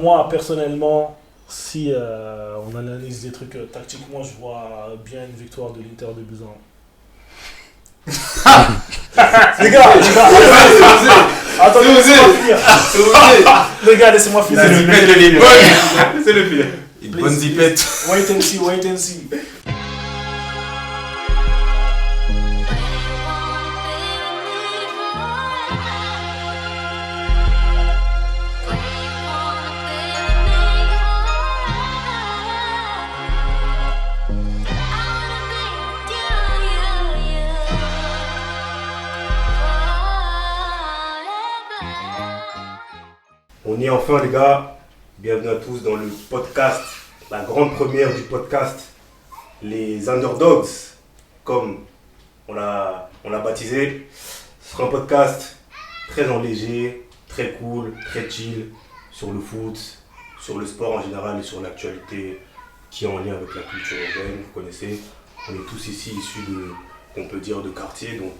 moi, personnellement, si on analyse les trucs tactiquement, je vois bien une victoire de l'Inter de Busan. Les gars, attends, laissez-moi finir. Les gars, laissez-moi finir. La zipette, elle est bonne. C'est le filet. Une bonne zipette. Wait and see, wait and see. On y est enfin les gars, bienvenue à tous dans le podcast, la grande première du podcast, les Underdogs, comme on l'a baptisé. Ce sera un podcast très enléger, très cool, très chill, sur le foot, sur le sport en général et sur l'actualité qui est en lien avec la culture urbaine, vous connaissez. On est tous ici issus on peut dire, de quartier, donc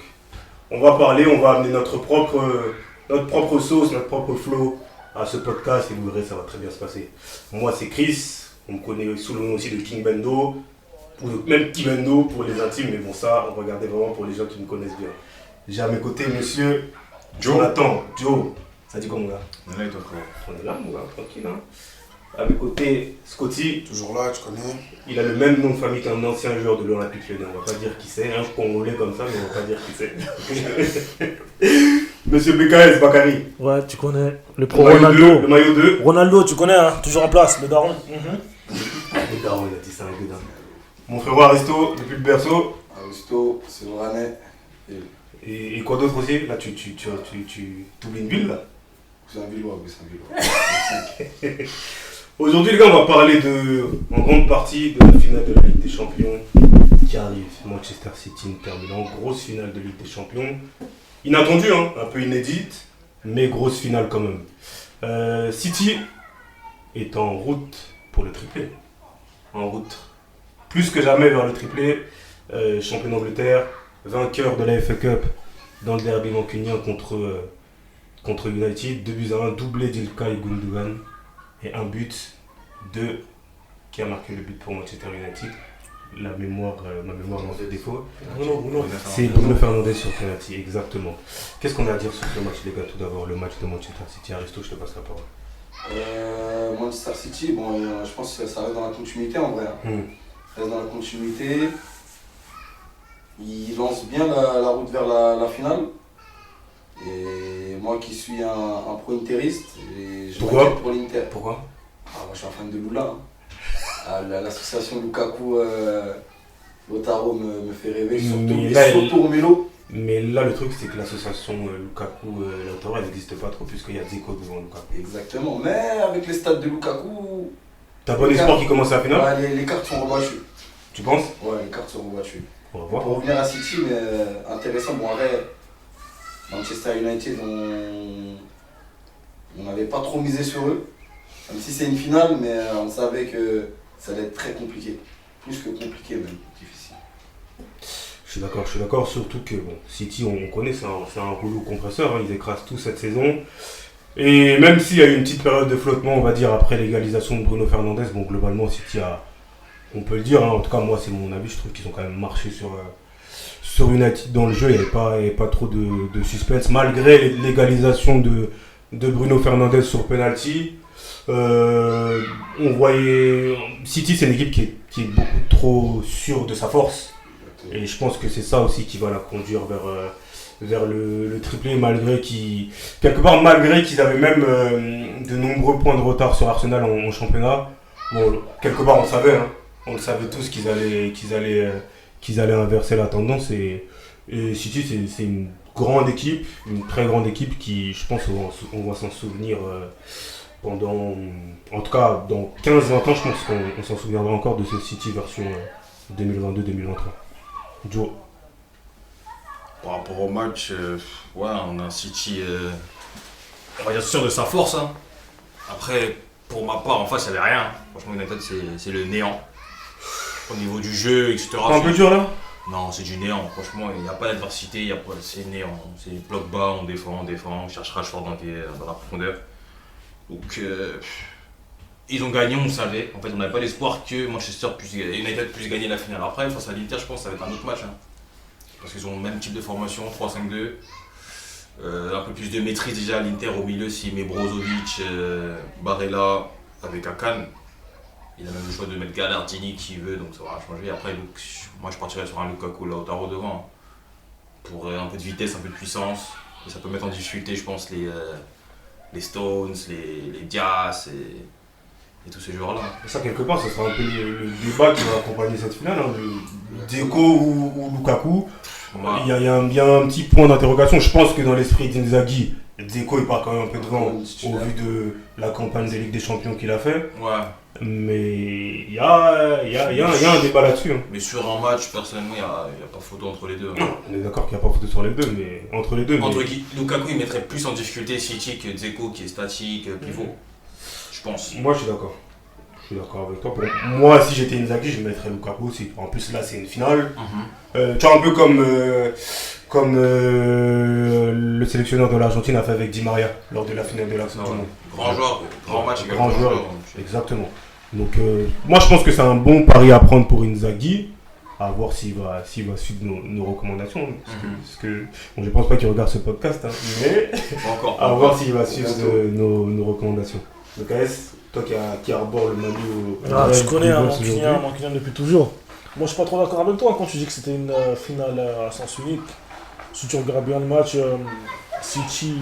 on va parler, on va amener notre propre sauce, notre propre flow à ce podcast et vous verrez, ça va très bien se passer. Moi c'est Chris, on me connaît sous le nom aussi de King Bendo, ou même Kimendo pour les intimes, mais bon ça on va regarder vraiment pour les gens qui me connaissent bien. J'ai à mes côtés monsieur Jonathan, Joe, ça dit quoi mon gars? On est là, toi, frère. On est là mon gars, tranquille hein. À mes côtés, Scotty, Toujours là, tu connais. il a le même nom de famille qu'un ancien joueur de l'Olympique Lyonnais, on va pas dire qui c'est, un Congolais comme ça, mais on va pas dire qui c'est. Monsieur BKS Bakary. Ouais, tu connais le pro Le Ronaldo. maillot 2. Ronaldo, tu connais, hein, toujours en place, le daron. Le daron, il a dit ça un peu dingue. Mon frère Aristo, depuis le berceau. Aristo, c'est Vranet. Et quoi d'autre aussi? Là, tu oublies une ville là. C'est un Villois, oui, c'est un Villois. Aujourd'hui, les gars, on va parler en grande partie de la finale de la Ligue des Champions qui arrive. Manchester City, Inter Milan, grosse finale de Ligue des Champions. Inattendue, hein, un peu inédite, mais grosse finale quand même. City est en route pour le triplé. En route plus que jamais vers le triplé. Champion d'Angleterre, vainqueur de la FA Cup dans le derby mancunien contre United. 2-1, doublé d'Ilkay Gundogan et un but de qui a marqué le but pour Manchester United. Ma mémoire m'en fait défaut. C'est Bruno Fernandes sur penalty, exactement. Qu'est-ce qu'on a à dire sur ce match, les gars? Tout d'abord, le match de Manchester City. Aristo, je te passe la parole. Manchester City, bon, je pense que ça reste dans la continuité en vrai. Ça reste dans la continuité. Il lance bien la route vers la finale. Et moi qui suis un pro-interiste, je m'inquiète pour l'Inter. Pourquoi? Moi je suis un fan de Lula. Hein. L'association Lukaku Lautaro me fait rêver, surtout Romelu. Mais là, le truc, c'est que l'association Lukaku Lautaro, elle n'existe pas trop, puisqu'il y a Dzeko devant Lukaku. Exactement, mais avec les stats de Lukaku. T'as bon espoir qu'il commence la finale? Ouais, les cartes sont rebattues. Tu penses? Ouais, les cartes sont rebattues. On va voir. Pour revenir à City, mais intéressant, bon, après, Manchester United, on n'avait pas trop misé sur eux. Même si c'est une finale, mais on savait que ça allait être très compliqué. Plus que compliqué même, difficile. Je suis d'accord, surtout que bon, City, on connaît, c'est un rouleau compresseur, hein, ils écrasent tout cette saison. Et même s'il y a eu une petite période de flottement, on va dire, après l'égalisation de Bruno Fernandes, bon, globalement, City on peut le dire, hein, en tout cas, moi, c'est mon avis, je trouve qu'ils ont quand même marché sur United dans le jeu, il n'y avait pas trop de suspense, malgré l'égalisation de Bruno Fernandes sur penalty. On voyait City, c'est une équipe qui est beaucoup trop sûre de sa force et je pense que c'est ça aussi qui va la conduire vers le triplé, malgré qu'ils avaient même de nombreux points de retard sur Arsenal en championnat. Bon, quelque part on le savait tous qu'ils allaient inverser la tendance et City c'est une grande équipe, une très grande équipe qui, je pense, on va s'en souvenir pendant, en tout cas dans 15-20 ans, je pense qu'on s'en souviendra encore de ce City version 2022-2023. Joe. Par rapport au match, on a un City, on va dire sûr de sa force. Hein. Après, pour ma part, en face, il n'y avait rien. Franchement, United, c'est le néant. Au niveau du jeu, etc. C'est un peu dur là? Non, c'est du néant. Franchement, il n'y a pas d'adversité, c'est néant. C'est bloc bas, on défend, on cherche Rashford dans la profondeur. Donc, Ils ont gagné, on savait. En fait, on n'avait pas l'espoir que United puisse gagner la finale. Après, face à l'Inter, je pense que ça va être un autre match. Hein. Parce qu'ils ont le même type de formation, 3-5-2. Un peu plus de maîtrise déjà à l'Inter au milieu, s'il met Brozovic, Barella avec Akan. Il a même le choix de mettre Gallardini qui veut, donc ça va changer. Après, moi je partirais sur un Lukaku Lautaro devant. Pour un peu de vitesse, un peu de puissance. Et ça peut mettre en difficulté, je pense, les Stones, les Diaz et tous ces joueurs-là. Ça, quelque part, ce sera un peu le débat qui va accompagner cette finale. Hein, Dzeko ou Lukaku. Il y a un petit point d'interrogation. Je pense que dans l'esprit d'Inzaghi, Dzeko il part quand même un peu devant au vu de la campagne des Ligues des Champions qu'il a fait. Ouais. Mais il y a un débat là-dessus. Hein. Mais sur un match, personnellement, il n'y a pas photo entre les deux. Hein. Non, on est d'accord qu'il n'y a pas photo sur les deux, mais entre les deux. Lukaku, il mettrait plus en difficulté City que Dzeko qui est statique, pivot. Je pense. Moi, je suis d'accord. Je suis d'accord avec toi. Moi, si j'étais Inzaghi, je mettrais Lukaku aussi. En plus, là, c'est une finale. Tu vois, un peu comme le sélectionneur de l'Argentine a fait avec Di Maria lors de la finale de la Coupe du Monde. Grand joueur, grand match. Grand joueur, exactement. Donc, moi, je pense que c'est un bon pari à prendre pour Inzaghi. À voir s'il va suivre nos recommandations. Parce que bon, je pense pas qu'il regarde ce podcast, hein, mais à voir s'il va suivre nos recommandations. Donc, AS, toi qui arbore le maillot. Tu connais un mancunien depuis toujours. Moi, je suis pas trop d'accord avec toi quand tu dis que c'était une finale à sens unique. Si tu regardes bien le match, City,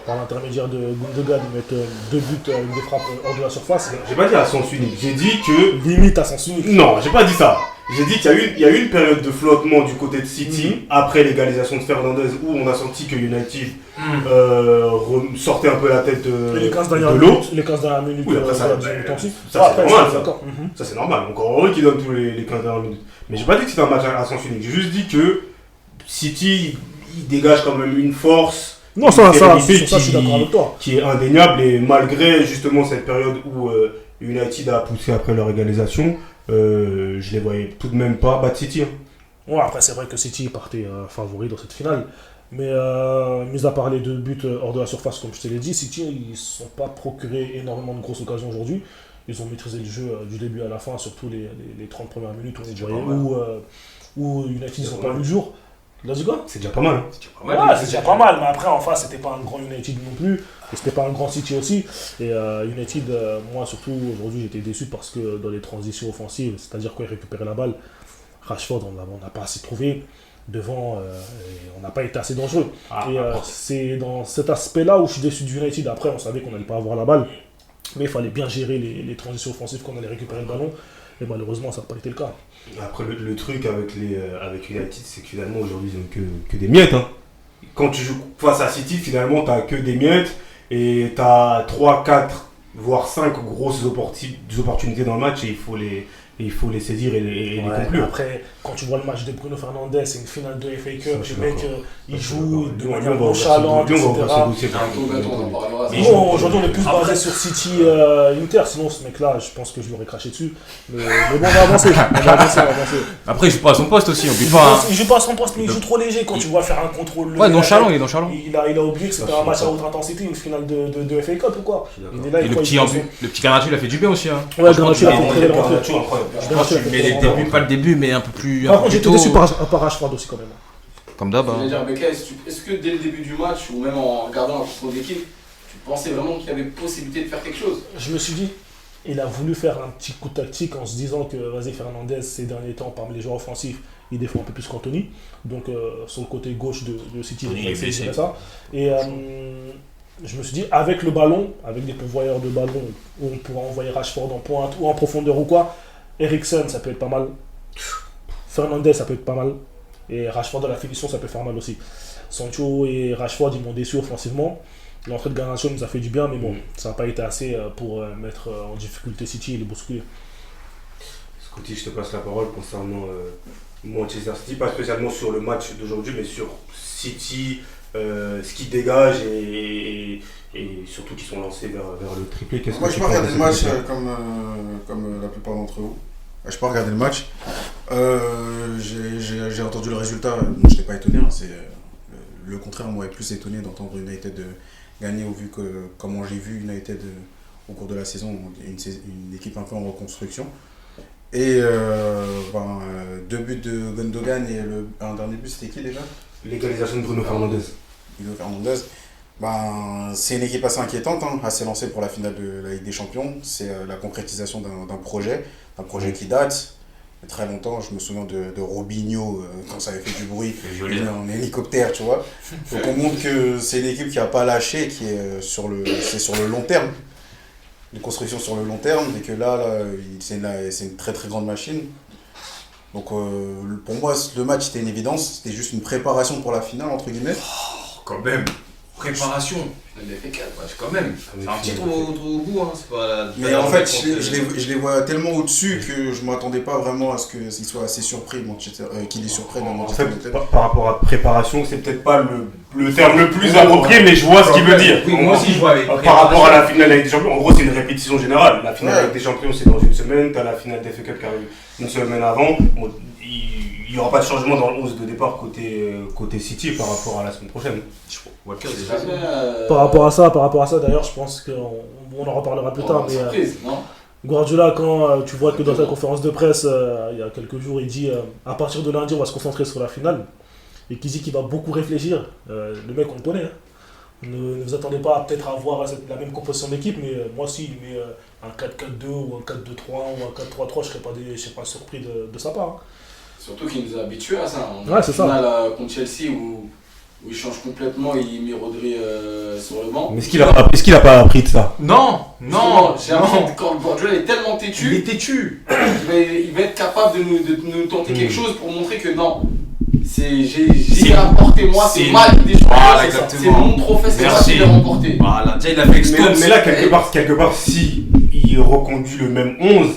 par l'intermédiaire de Gundogan, ils mettent 2 buts avec des frappes hors de la surface. J'ai pas dit à sens unique, j'ai dit que... Limite à sens unique. Non, j'ai pas dit ça. J'ai dit qu'il y a eu une période de flottement du côté de City après l'égalisation de Fernandez où on a senti que United sortait un peu la tête de l'eau. Les 15 dernières minutes. Oui, après ça, c'est normal. Ça, c'est normal. Encore heureux qu'ils donnent tous les 15 dernières minutes. Mais j'ai pas dit que c'était un match à sens unique. J'ai juste dit que City, il dégage quand même une force. Non, ça, je suis d'accord avec toi. Qui est indéniable et malgré justement cette période où United a poussé après leur égalisation, je les voyais tout de même pas battre City. Hein. Ouais, après c'est vrai que City partait favori dans cette finale. Mais mis à part les 2 buts hors de la surface, comme je te l'ai dit, City ils ne sont pas procuré énormément de grosses occasions aujourd'hui. Ils ont maîtrisé le jeu du début à la fin, surtout les 30 premières minutes où United ils n'ont pas vu le jour. Tu l'as dit quoi ? C'est déjà pas mal. C'est déjà pas mal, mais après en face c'était pas un grand United non plus, et c'était pas un grand City aussi. Et United, moi surtout aujourd'hui j'étais déçu parce que dans les transitions offensives, c'est-à-dire quand ils récupéraient la balle, Rashford on n'a pas assez trouvé. Devant, on n'a pas été assez dangereux. C'est dans cet aspect-là où je suis déçu du United. Après on savait qu'on n'allait pas avoir la balle, mais il fallait bien gérer les transitions offensives quand on allait récupérer le ballon. Et malheureusement, ça n'a pas été le cas. Après, le truc avec United, c'est que finalement, aujourd'hui, ils n'ont que des miettes. Hein. Quand tu joues face à City, finalement, tu n'as que des miettes et tu as 3, 4, voire 5 grosses opportunités dans le match et il faut les saisir et les conclure. Après, quand tu vois le match de Bruno Fernandes, c'est une finale de FA Cup, le mec, il joue de manière nonchalante, etc. Aujourd'hui, on est plus basé sur City Inter, sinon ce mec-là, je pense que je l'aurais craché dessus. Mais bon, on va avancer. Après, il joue pas à son poste aussi, on oublie pas. Il joue pas à son poste, mais il joue trop léger quand tu vois faire un contrôle. Ouais, nonchalant, il est nonchalant. Il a oublié que c'était un match à haute intensité, une finale de FA Cup ou quoi. Et le petit Garnacho, il a fait du bien aussi. Ouais, Garnacho, il a fait très bien. Je pense qu'il met les débuts, pas le début, mais un peu plus. Par contre, j'étais déçu par Rashford aussi quand même. Comme d'hab. Est-ce que dès le début du match, ou même en regardant la composition d'équipe, tu pensais vraiment qu'il y avait possibilité de faire quelque chose ? Je me suis dit, il a voulu faire un petit coup de tactique en se disant que vas-y, Fernandez, ces derniers temps, parmi les joueurs offensifs, il défend un peu plus qu'Anthony. Donc, sur le côté gauche de City, il a fait ça. Et je me suis dit, avec le ballon, avec des pourvoyeurs de ballon, où on pourra envoyer Rashford en pointe ou en profondeur ou quoi, Eriksen, ça peut être pas mal. Fernandez, ça peut être pas mal. Et Rashford à la finition, ça peut faire mal aussi. Sancho et Rashford, ils m'ont déçu offensivement. L'entrée de Garnacho nous a fait du bien, mais bon, ça n'a pas été assez pour mettre en difficulté City et les bousculer. Scotty, je te passe la parole concernant Manchester City, pas spécialement sur le match d'aujourd'hui, mais sur City, ce qui dégage et surtout qui sont lancés vers le triplé. Moi, je peux regarder le match comme la plupart d'entre vous. Je peux regarder le match. J'ai entendu le résultat. Je n'étais pas étonné. Hein. C'est le contraire. Moi, plus étonné d'entendre United gagner au vu que comment j'ai vu United au cours de la saison, donc une équipe un peu en reconstruction. Et 2 buts de Gundogan et un dernier but, c'était qui déjà? L'égalisation de Bruno Fernandes. C'est une équipe assez inquiétante, assez lancée pour la finale de la Ligue des Champions. C'est la concrétisation d'un projet qui date de très longtemps. Je me souviens de Robinho, quand ça avait fait du bruit, en hélicoptère, tu vois. Donc on montre que c'est une équipe qui n'a pas lâché, qui est sur le long terme. Une construction sur le long terme, et que là c'est une très très grande machine. Donc pour moi, le match était une évidence, c'était juste une préparation pour la finale, entre guillemets. Oh, quand même, préparation. Il a fait 4 matchs, quand même. C'est un petit trou au bout, c'est pas mais en fait, je les vois tellement au-dessus que je m'attendais pas vraiment à ce qu'ils soient assez surpris, qu'il est surpris dans Manchester United. Par rapport à préparation, c'est peut-être pas le terme le plus approprié, mais je vois ce qu'il veut dire. Oui, moi aussi je vois avec par rapport à la finale avec des champions, en gros c'est une répétition générale. La finale avec des champions c'est dans une semaine, t'as la finale des FA Cup qui arrive une semaine avant. Bon, il n'y aura pas de changement dans le 11 de départ côté City par rapport à la semaine prochaine. Par rapport à ça, d'ailleurs, je pense qu'on en reparlera plus tard. Mais Guardiola, quand tu vois que dans sa conférence de presse, il y a quelques jours, il dit à partir de lundi, on va se concentrer sur la finale. Et qu'il dit qu'il va beaucoup réfléchir. Le mec, on le connaît. Ne vous attendez pas peut-être à avoir la même composition d'équipe, mais moi, s'il met un 4-4-2 ou un 4-2-3 ou un 4-3-3, je ne serais pas surpris de sa part. Surtout qu'il nous a habitués à ça. Ouais, c'est ça. Contre Chelsea où il change complètement et il met Rodri sur le banc. Mais est-ce qu'il a pas appris de ça? Non. J'ai l'impression que quand Guardiola est tellement têtu, il est têtu. Il va être capable de nous tenter quelque chose pour montrer que non. J'ai remporté moi, c'est ma Ligue des Champions, c'est mon trophée, c'est moi qui l'ai remporté. Voilà, déjà il a fait Stones. Mais là, quelque part, si il reconduit le même 11,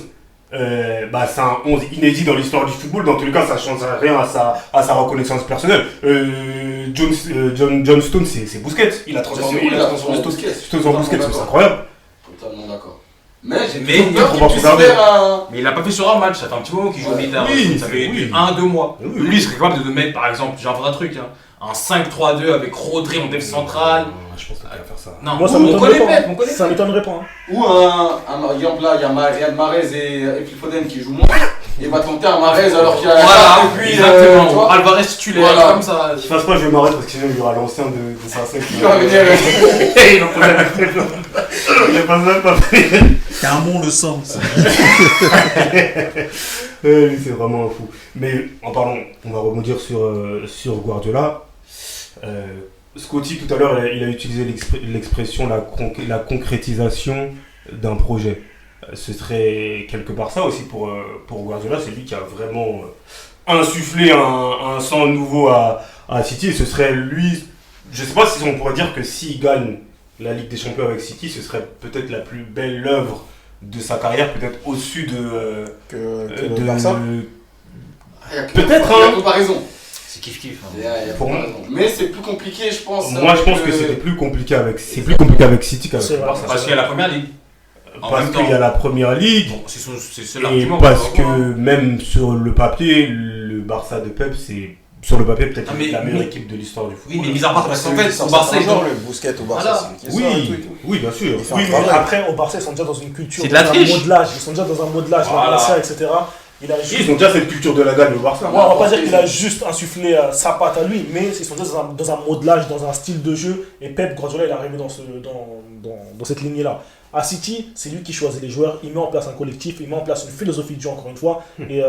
c'est un 11 inédit dans l'histoire du football. Dans tous les cas, ça ne change rien à sa reconnaissance personnelle. John Stones, c'est Busquets. Il a transformé Stones en Busquets, c'est incroyable. Totalement d'accord. Mais j'ai peur qu'il puisse faire Mais il l'a pas fait sur un match, ça fait un petit moment qu'il joue au militaire. Ça fait 1-2 mois. Lui, il serait capable de mettre, par exemple, j'ai un truc, un 5-3-2 avec Rodri en def central. Je pense qu'il va faire ça. Non, moi ça m'étonnerait pas. Ou par exemple là, il y a Riyad Mahrez et Phil Foden qui jouent moins. Et il va tenter un Mahrez alors qu'il y a. Voilà, exactement. Alvarez titulaire, comme ça. Je fasse pas, je vais m'arrêter parce que sinon il y aura l'ancien de Sarcelles qui va venir. Il n'a pas fait. Carmon le sang. C'est vraiment un fou. Mais en parlant, on va rebondir sur Guardiola. Scotty tout à l'heure il a utilisé l'expression la concrétisation d'un projet. Ce serait quelque part ça aussi pour Guardiola, c'est lui qui a vraiment insufflé un sang nouveau à City. Et ce serait lui, je sais pas si on pourrait dire que s'il gagne la Ligue des Champions avec City, ce serait peut-être la plus belle œuvre de sa carrière, peut-être au-dessus de Barça. Peut-être il y a comparaison. C'est kiff-kiff. Mais c'est plus compliqué, je pense. Moi, je pense que c'est plus compliqué avec City qu'avec Barça. Parce qu'il y a la première ligue. Parce qu'il y a la première ligue. Bon, c'est et parce que même sur le papier, le Barça de Pep, c'est sur le papier peut-être la meilleure équipe de l'histoire du football. Oui, mais mis à part parce qu'en fait, au Barça, genre le Busquets au Barça. Oui, bien sûr. Oui, mais après, au Barça, ils sont déjà dans une culture, c'est de la triche. Ils sont déjà dans un modelage, etc. Ils ont déjà cette culture de la gagne au Barça. On va pas dire qu'il a juste insufflé sa patte à lui, mais ils sont déjà dans un modelage, dans un style de jeu. Et Pep Guardiola, il est arrivé dans cette lignée-là. À City, c'est lui qui choisit les joueurs, il met en place un collectif, il met en place une philosophie de jeu encore une fois. Et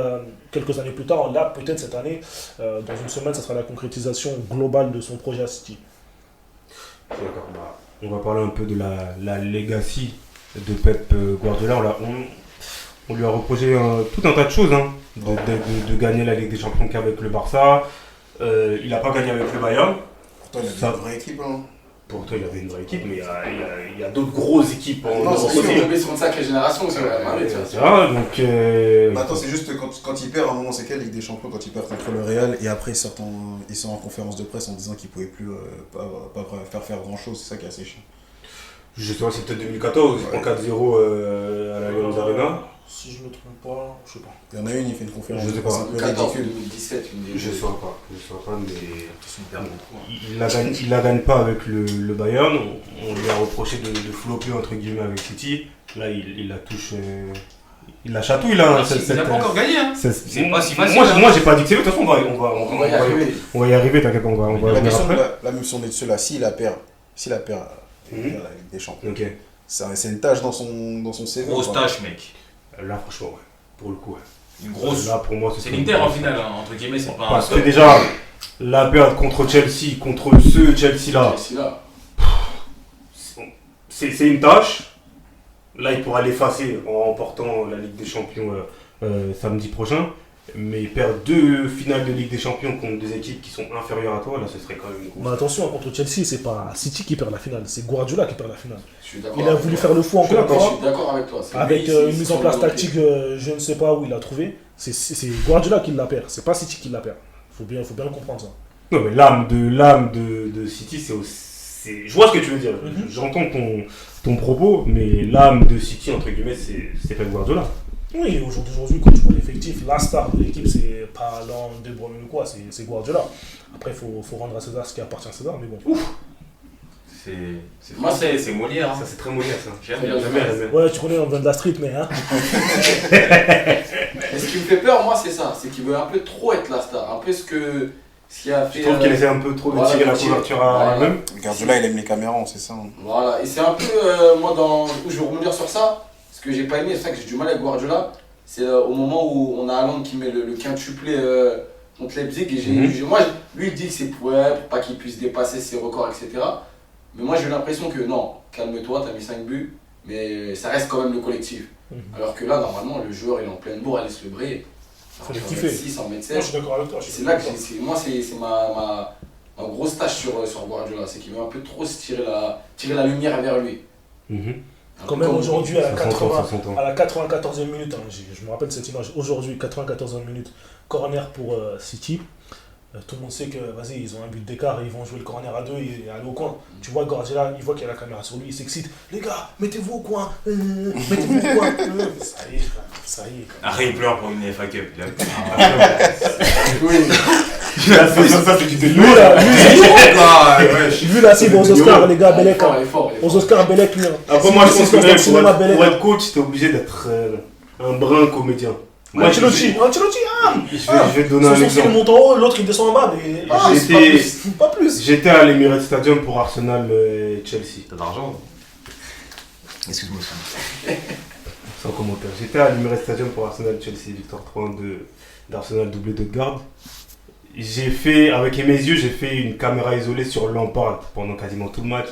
quelques années plus tard, là, peut-être cette année, dans une semaine, ça sera la concrétisation globale de son projet à City. D'accord. On va parler un peu de la legacy de Pep Guardiola. On lui a reproché tout un tas de choses, de gagner la Ligue des Champions qu'avec le Barça. Il n'a pas gagné avec le Bayern. Pourtant, il avait une vraie équipe. Pourtant, il avait une vraie équipe, mais il y a d'autres grosses équipes. Non, c'est tombé sur une sacrée génération. C'est vrai, donc... Attends, c'est juste quand il perd, à un moment, c'est quelle Ligue des Champions quand il perd contre le Real, et après, il sort en conférence de presse en disant qu'il ne pouvait plus pas faire grand-chose. C'est ça qui est assez chiant. Je sais pas, c'est peut-être 2014, il prend 4-0 à la Allianz Arena. Si je me trompe pas, je sais pas. Il y en a une, il fait une conférence. Je sais pas. C'est un peu 14 ridicule. 2017, une des Je deux. sais pas, mais Ils perdent beaucoup. il la gagne pas avec le Bayern. On lui a reproché de flopper entre guillemets avec City. Là, il la touche. Il la chatouille là. Il n'a pas encore gagné. Hein. C'est pas si facile. Moi, j'ai pas dit que c'est lui. De toute façon, On va y arriver. on va y arriver. T'inquiète, on va La revenir question, après. là, même si on est dessus là, s'il la perd, il perd avec des champions. Ok. C'est une tâche dans son CV. Grosse quoi. tâche, mec. Là, franchement, ouais. Pour le coup, ouais. Une grosse. Là, pour moi, C'est l'Inter en finale, hein, entre guillemets, c'est pas un. Parce que déjà, la perte contre Chelsea, contre ce Chelsea-là, Chelsea-là. c'est une tâche. Là, il pourra l'effacer en remportant la Ligue des Champions samedi prochain. Mais perdre 2 finales de Ligue des Champions contre des équipes qui sont inférieures à toi, là, ce serait quand même une grosse. Mais attention, contre Chelsea, c'est pas City qui perd la finale, c'est Guardiola qui perd la finale. Je suis d'accord. Il a voulu faire le fou encore une Je fois, suis d'accord avec toi. C'est avec lui, une c'est mise en son place bloqué. tactique, je ne sais pas où il a trouvé. C'est Guardiola qui la perd, c'est pas City qui la perd. Faut bien comprendre ça. Non, mais l'âme de City, c'est aussi. Je vois ce que tu veux dire. Mhm. J'entends ton propos, mais l'âme de City, entre guillemets, c'est Pep Guardiola. Oui, aujourd'hui, quand tu vois l'effectif, la star de l'équipe, c'est pas l'un De Bruyne ou quoi, c'est Guardiola. Après, il faut rendre à César ce qui appartient à César, mais bon. C'est français, c'est Molière. Hein. Ça, c'est très moderne, ça. J'aime bien. Jamais. Ouais, tu connais, on vient de la street, mais hein. Et ce qui me fait peur, moi, c'est ça. C'est qu'il veut un peu trop être la star. Un peu ce qui a fait. Je trouve qu'il essaie un peu trop de voilà, tirer la de tirer. couverture à Voilà. lui-même. Guardiola, il aime les caméras, c'est ça. Hein. Voilà, et c'est un peu, moi, où je vais rebondir sur ça, ce que j'ai pas aimé, c'est ça que j'ai du mal avec Guardiola, c'est au moment où on a Haaland qui met le quintuplé contre Leipzig, et lui il dit que c'est pour pas qu'il puisse dépasser ses records, etc. Mais moi j'ai eu l'impression que non, calme-toi, t'as mis 5 buts, mais ça reste quand même le collectif. Alors que là, normalement, le joueur il est en pleine bourre, laisse le briller. Faut les En kiffer. 6, en mettre Moi, 7. je suis d'accord avec toi. C'est là que c'est ma grosse tâche sur Guardiola, c'est qu'il veut un peu trop se tirer la lumière vers lui. Quand même aujourd'hui, à la Ça s'entend. À la 94e minute, hein, je me rappelle cette image, aujourd'hui, 94e minute, corner pour City. Tout le monde sait que, vas-y, ils ont un but d'écart et ils vont jouer le corner à 2 et aller au coin. Tu vois Guardiola, il voit qu'il y a la caméra sur lui, il s'excite. Les gars, mettez-vous au coin, mettez-vous au coin. Ça y est, frère, ça y est. Après, il pleure pour une FA Cup. Ça, c'est du délire. Vu la cible aux Oscars, les gars, Belek. Il est fort. Aux Oscars, Belek, lui. Après, moi, je pense dans le cinéma, que Belek. pour être coach, t'es obligé d'être un brin comédien. Moi, Ancelotti, je vais te donner un il exemple. monte en haut, l'autre il descend en bas, mais pas plus. J'étais à l'Emirates Stadium pour Arsenal et Chelsea. T'as de l'argent? Excuse-moi. Sans commentaire. J'étais à l'Emirates Stadium pour Arsenal et Chelsea, victoire 3-1 d'Arsenal doublé d'Odegaard. Avec mes yeux, j'ai fait une caméra isolée sur Lampard pendant quasiment tout le match.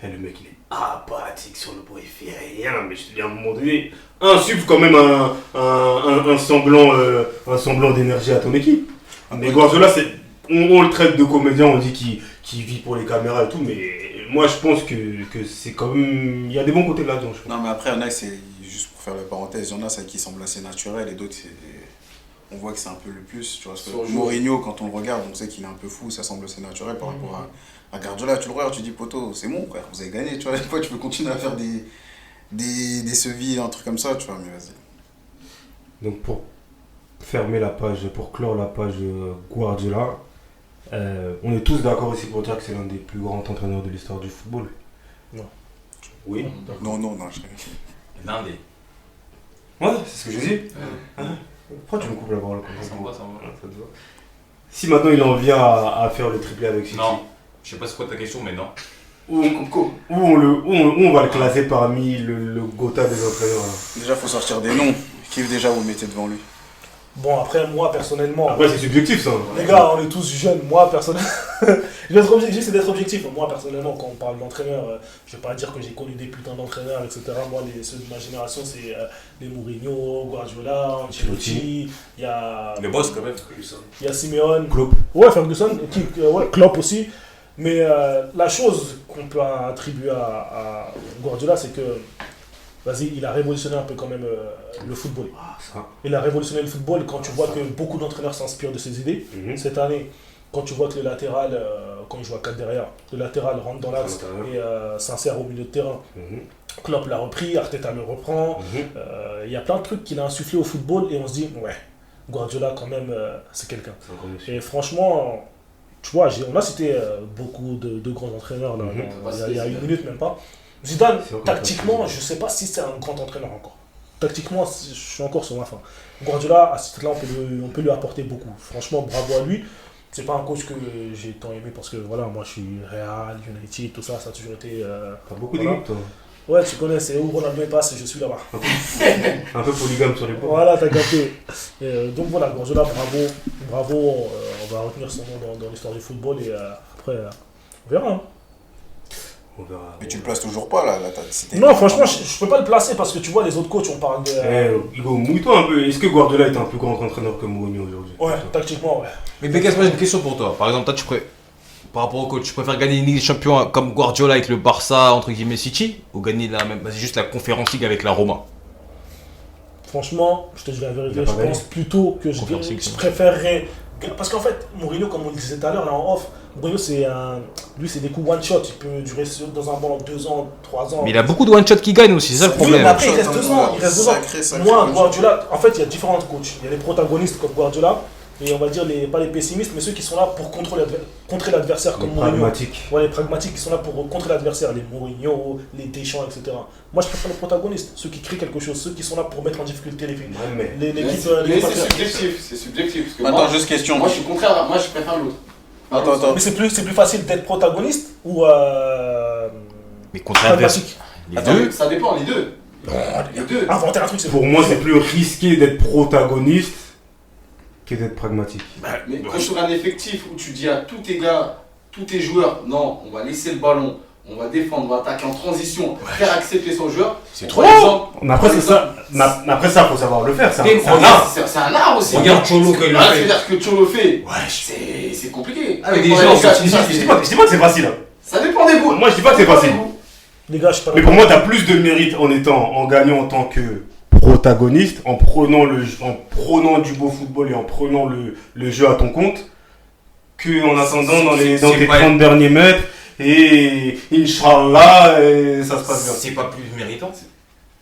Et le mec, il est apathique sur le banc, il fait rien. Mais je te dis, à un moment donné, insuffle quand même un semblant d'énergie à ton équipe. Mais Guardiola, on le traite de comédien, on dit qu'il vit pour les caméras et tout, mais moi je pense que c'est quand même. Il y a des bons côtés là-dedans, je pense. Non, mais après, il y en a, c'est juste pour faire la parenthèse, il y en a ça qui semble assez naturel et d'autres, on voit que c'est un peu le plus. Tu vois, parce que Mourinho, quand on le regarde, on sait qu'il est un peu fou, ça semble assez naturel par rapport à Guardiola. Tu le regardes, tu dis, poto, c'est bon, frère, vous avez gagné. Tu vois, des fois, tu peux continuer à faire des sevilles, un truc comme ça, tu vois, mais vas-y. Donc pour fermer la page, pour clore la page Guardiola, on est tous d'accord aussi pour dire que c'est l'un des plus grands entraîneurs de l'histoire du football. Non. Oui. Non, L'un des. Ouais, c'est ce que je dis. Pourquoi tu me coupes la parole comme ça? Ça me va. Ça te va. Si maintenant il en vient à faire le triplé avec City, Non. Je sais pas c'est quoi ta question, mais non. où on va le classer parmi le Gotha des entraîneurs là. Déjà, il faut sortir des noms. Qui déjà vous mettez devant lui? Bon, après, moi, personnellement... Après, c'est subjectif ça. Les gars, on est tous jeunes. Moi, personnellement... J'essaie d'être objectif. Moi, personnellement, quand on parle d'entraîneur, je vais pas dire que j'ai connu des putains d'entraîneurs, etc. Moi, ceux de ma génération, c'est les Mourinho, Guardiola, Ancelotti, il y a... Le boss, quand même. Il y a Simeone. Klopp. Ouais, Ferguson. Klopp aussi. Mais la chose qu'on peut attribuer à Guardiola, c'est que... Vas-y, il a révolutionné un peu quand même le football. Ça. Il a révolutionné le football quand tu vois que beaucoup d'entraîneurs s'inspirent de ses idées. Cette année, quand tu vois que le latéral, quand il joue à 4 derrière, le latéral rentre dans l'axe et s'insère au milieu de terrain. Klopp l'a repris, Arteta le reprend. Il y a plein de trucs qu'il a insufflé au football et on se dit, ouais, Guardiola quand même, c'est quelqu'un. Et franchement, tu vois, on a cité beaucoup de grands entraîneurs là, il y a une minute même pas. Zidane, tactiquement, je ne sais pas si c'est un grand entraîneur encore. Tactiquement, je suis encore sur ma fin. Guardiola, à ce titre-là, on peut lui apporter beaucoup. Franchement, bravo à lui. C'est pas un coach que j'ai tant aimé parce que voilà, moi je suis Real, United, tout ça, ça a toujours été. T'as beaucoup voilà. d'équipes, toi. Ouais, tu connais, c'est où Ronaldo passe et je suis là-bas. Un peu polygame sur les points. Voilà, t'as capté. Donc voilà, Guardiola, bravo, on va retenir son nom dans l'histoire du football et après, on verra. Hein. On verra. Mais tu le places toujours pas là, Non, franchement, je peux pas le placer parce que tu vois, les autres coachs, on parle de. Hugo, mouille-toi un peu. Est-ce que Guardiola est un plus grand entraîneur que Mourinho aujourd'hui? Ouais, tactiquement, ouais. Mais Bécasse, moi j'ai une question pour toi. Par exemple, toi, par rapport au coach, tu préfères gagner une Ligue des Champions comme Guardiola avec le Barça, entre guillemets, City, ou gagner juste la Conference League avec la Roma? Franchement, je te dis la vérité, je pense plutôt que je préférerais. Parce qu'en fait, Mourinho, comme on le disait tout à l'heure, là en off, Mourinho, lui, c'est des coups one-shot. Il peut durer dans un banc 2 ans, 3 ans. Mais il a beaucoup de one-shot qui gagnent aussi, c'est ça le problème. Oui, mais après, il reste 2 ans. Moi, Guardiola, en fait, il y a différents coachs. Il y a les protagonistes comme Guardiola, et on va dire, pas les pessimistes, mais ceux qui sont là pour contrer l'adversaire, comme Mourinho. Pragmatiques. Ouais, les pragmatiques qui sont là pour contrer l'adversaire, les Mourinho, les Deschamps, etc. Moi, je préfère les protagonistes, ceux qui créent quelque chose, ceux qui sont là pour mettre en difficulté l'équipe. Mais c'est subjectif. Parce que attends, juste question. Moi, je suis contraire, moi, je préfère l'autre. Attends. Mais c'est plus facile d'être protagoniste ou mais contre l'adversaire. Les deux. Ça dépend, les deux. Les deux. Inventer un truc, c'est pour moi, c'est plus risqué d'être protagoniste que d'être pragmatique. Mais quand tu as un effectif où tu dis à tous tes gars, tous tes joueurs, non, on va laisser le ballon, on va défendre, on va attaquer en transition, faire accepter son joueur. C'est trop. Mais après, ça, faut savoir le faire. C'est un art aussi. Regarde Cholo quand il le fait. C'est-à-dire que Cholo fait, c'est compliqué. Avec des gens, je dis pas que c'est facile. Ça dépend des goûts. Moi, je dis pas que c'est facile. Les gars, je sais pas. Mais pour moi, t'as plus de mérite en gagnant en tant que protagoniste, en prenant du beau football et en prenant le jeu à ton compte, qu'en attendant dans tes 30 derniers mètres et Inch'Allah, ça se passe bien. C'est pas plus méritant?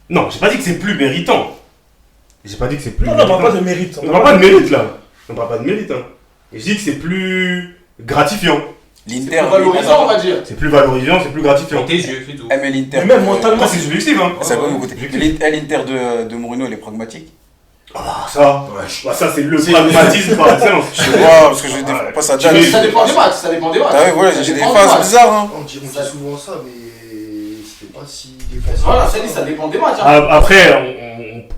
Non, j'ai pas dit que c'est plus méritant. J'ai pas dit que c'est plus non, méritant. on parle pas de mérite. On parle pas de mérite là. On parle pas de mérite. Hein. Et je dis que c'est plus gratifiant. C'est plus valorisant, on va dire. C'est plus valorisant, c'est plus gratifiant. Dans tes yeux, c'est tout. Mais l'Inter. Mais même mentalement, c'est subjectif. Hein. Ça va de mon côté. L'Inter de Mourinho, elle est pragmatique. Ah, ça, ça c'est le pragmatisme par excellence. Je vois, parce que je défends pas ça. Ça dépend des matchs, Ah oui, voilà, j'ai des phases bizarres. Hein. On dit souvent ça, mais c'était pas si défensif. Voilà, ça dépend des matchs. Après,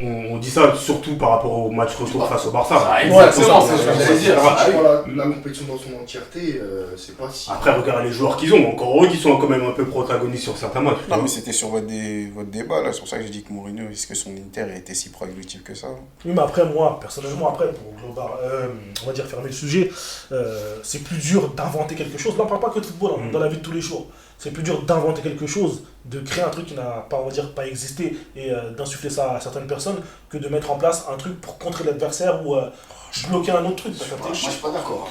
on dit ça surtout par rapport au match retour face au Barça. Exactement, c'est ce que j'allais dire. La compétition dans son entièreté, c'est pas si. Après, regardez les joueurs qu'ils ont. Encore eux qui sont quand même un peu protagonistes sur certains matchs. Non, mais c'était sur votre débat là. C'est pour ça que j'ai dit que Mourinho, est-ce que son Inter a été si pragmatique que ça? Oui, mais après, moi, personnellement, pour on va dire fermer le sujet, c'est plus dur d'inventer quelque chose. Là, on parle pas que de football, dans la vie de tous les jours. C'est plus dur d'inventer quelque chose, de créer un truc qui n'a pas, on va dire, pas existé et d'insuffler ça à certaines personnes que de mettre en place un truc pour contrer l'adversaire ou bloquer un autre truc. Moi, je suis pas d'accord.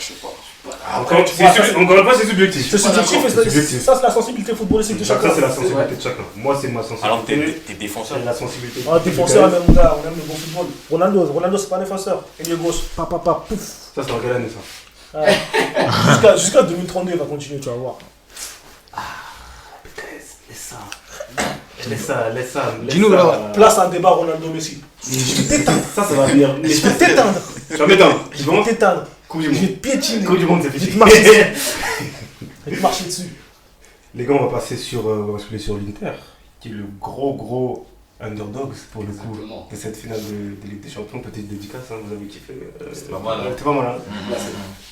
Encore une fois, c'est subjectif. C'est subjectif, ça c'est la sensibilité footballistique de chacun. Ça, c'est la sensibilité de chacun. Moi, c'est ma sensibilité. Alors t'es défenseur. C'est la sensibilité. Ah, défenseur, même, on aime le bon football. Ronaldo, c'est pas un défenseur. Ailier gauche, pouf. Ça, c'est en quelle année ça? Jusqu'à 2032, il va continuer, tu vas voir. Laisse ça. Dis-nous là. Place un débat Ronaldo-Messi. Je vais t'éteindre. Ça va venir. Je vais t'éteindre. Tu vas m'éteindre. Je vais t'éteindre. Coupe du Je vais monde. te piétiner. Coupe du monde, c'est Je vais fini. te marcher dessus. Je vais te marcher dessus. Les gars, on va passer sur l'Inter, qui est le gros underdog pour le coup de cette finale de Ligue des Champions. Petite dédicace, hein, vous avez kiffé. C'était pas mal. C'était pas mal. Hein.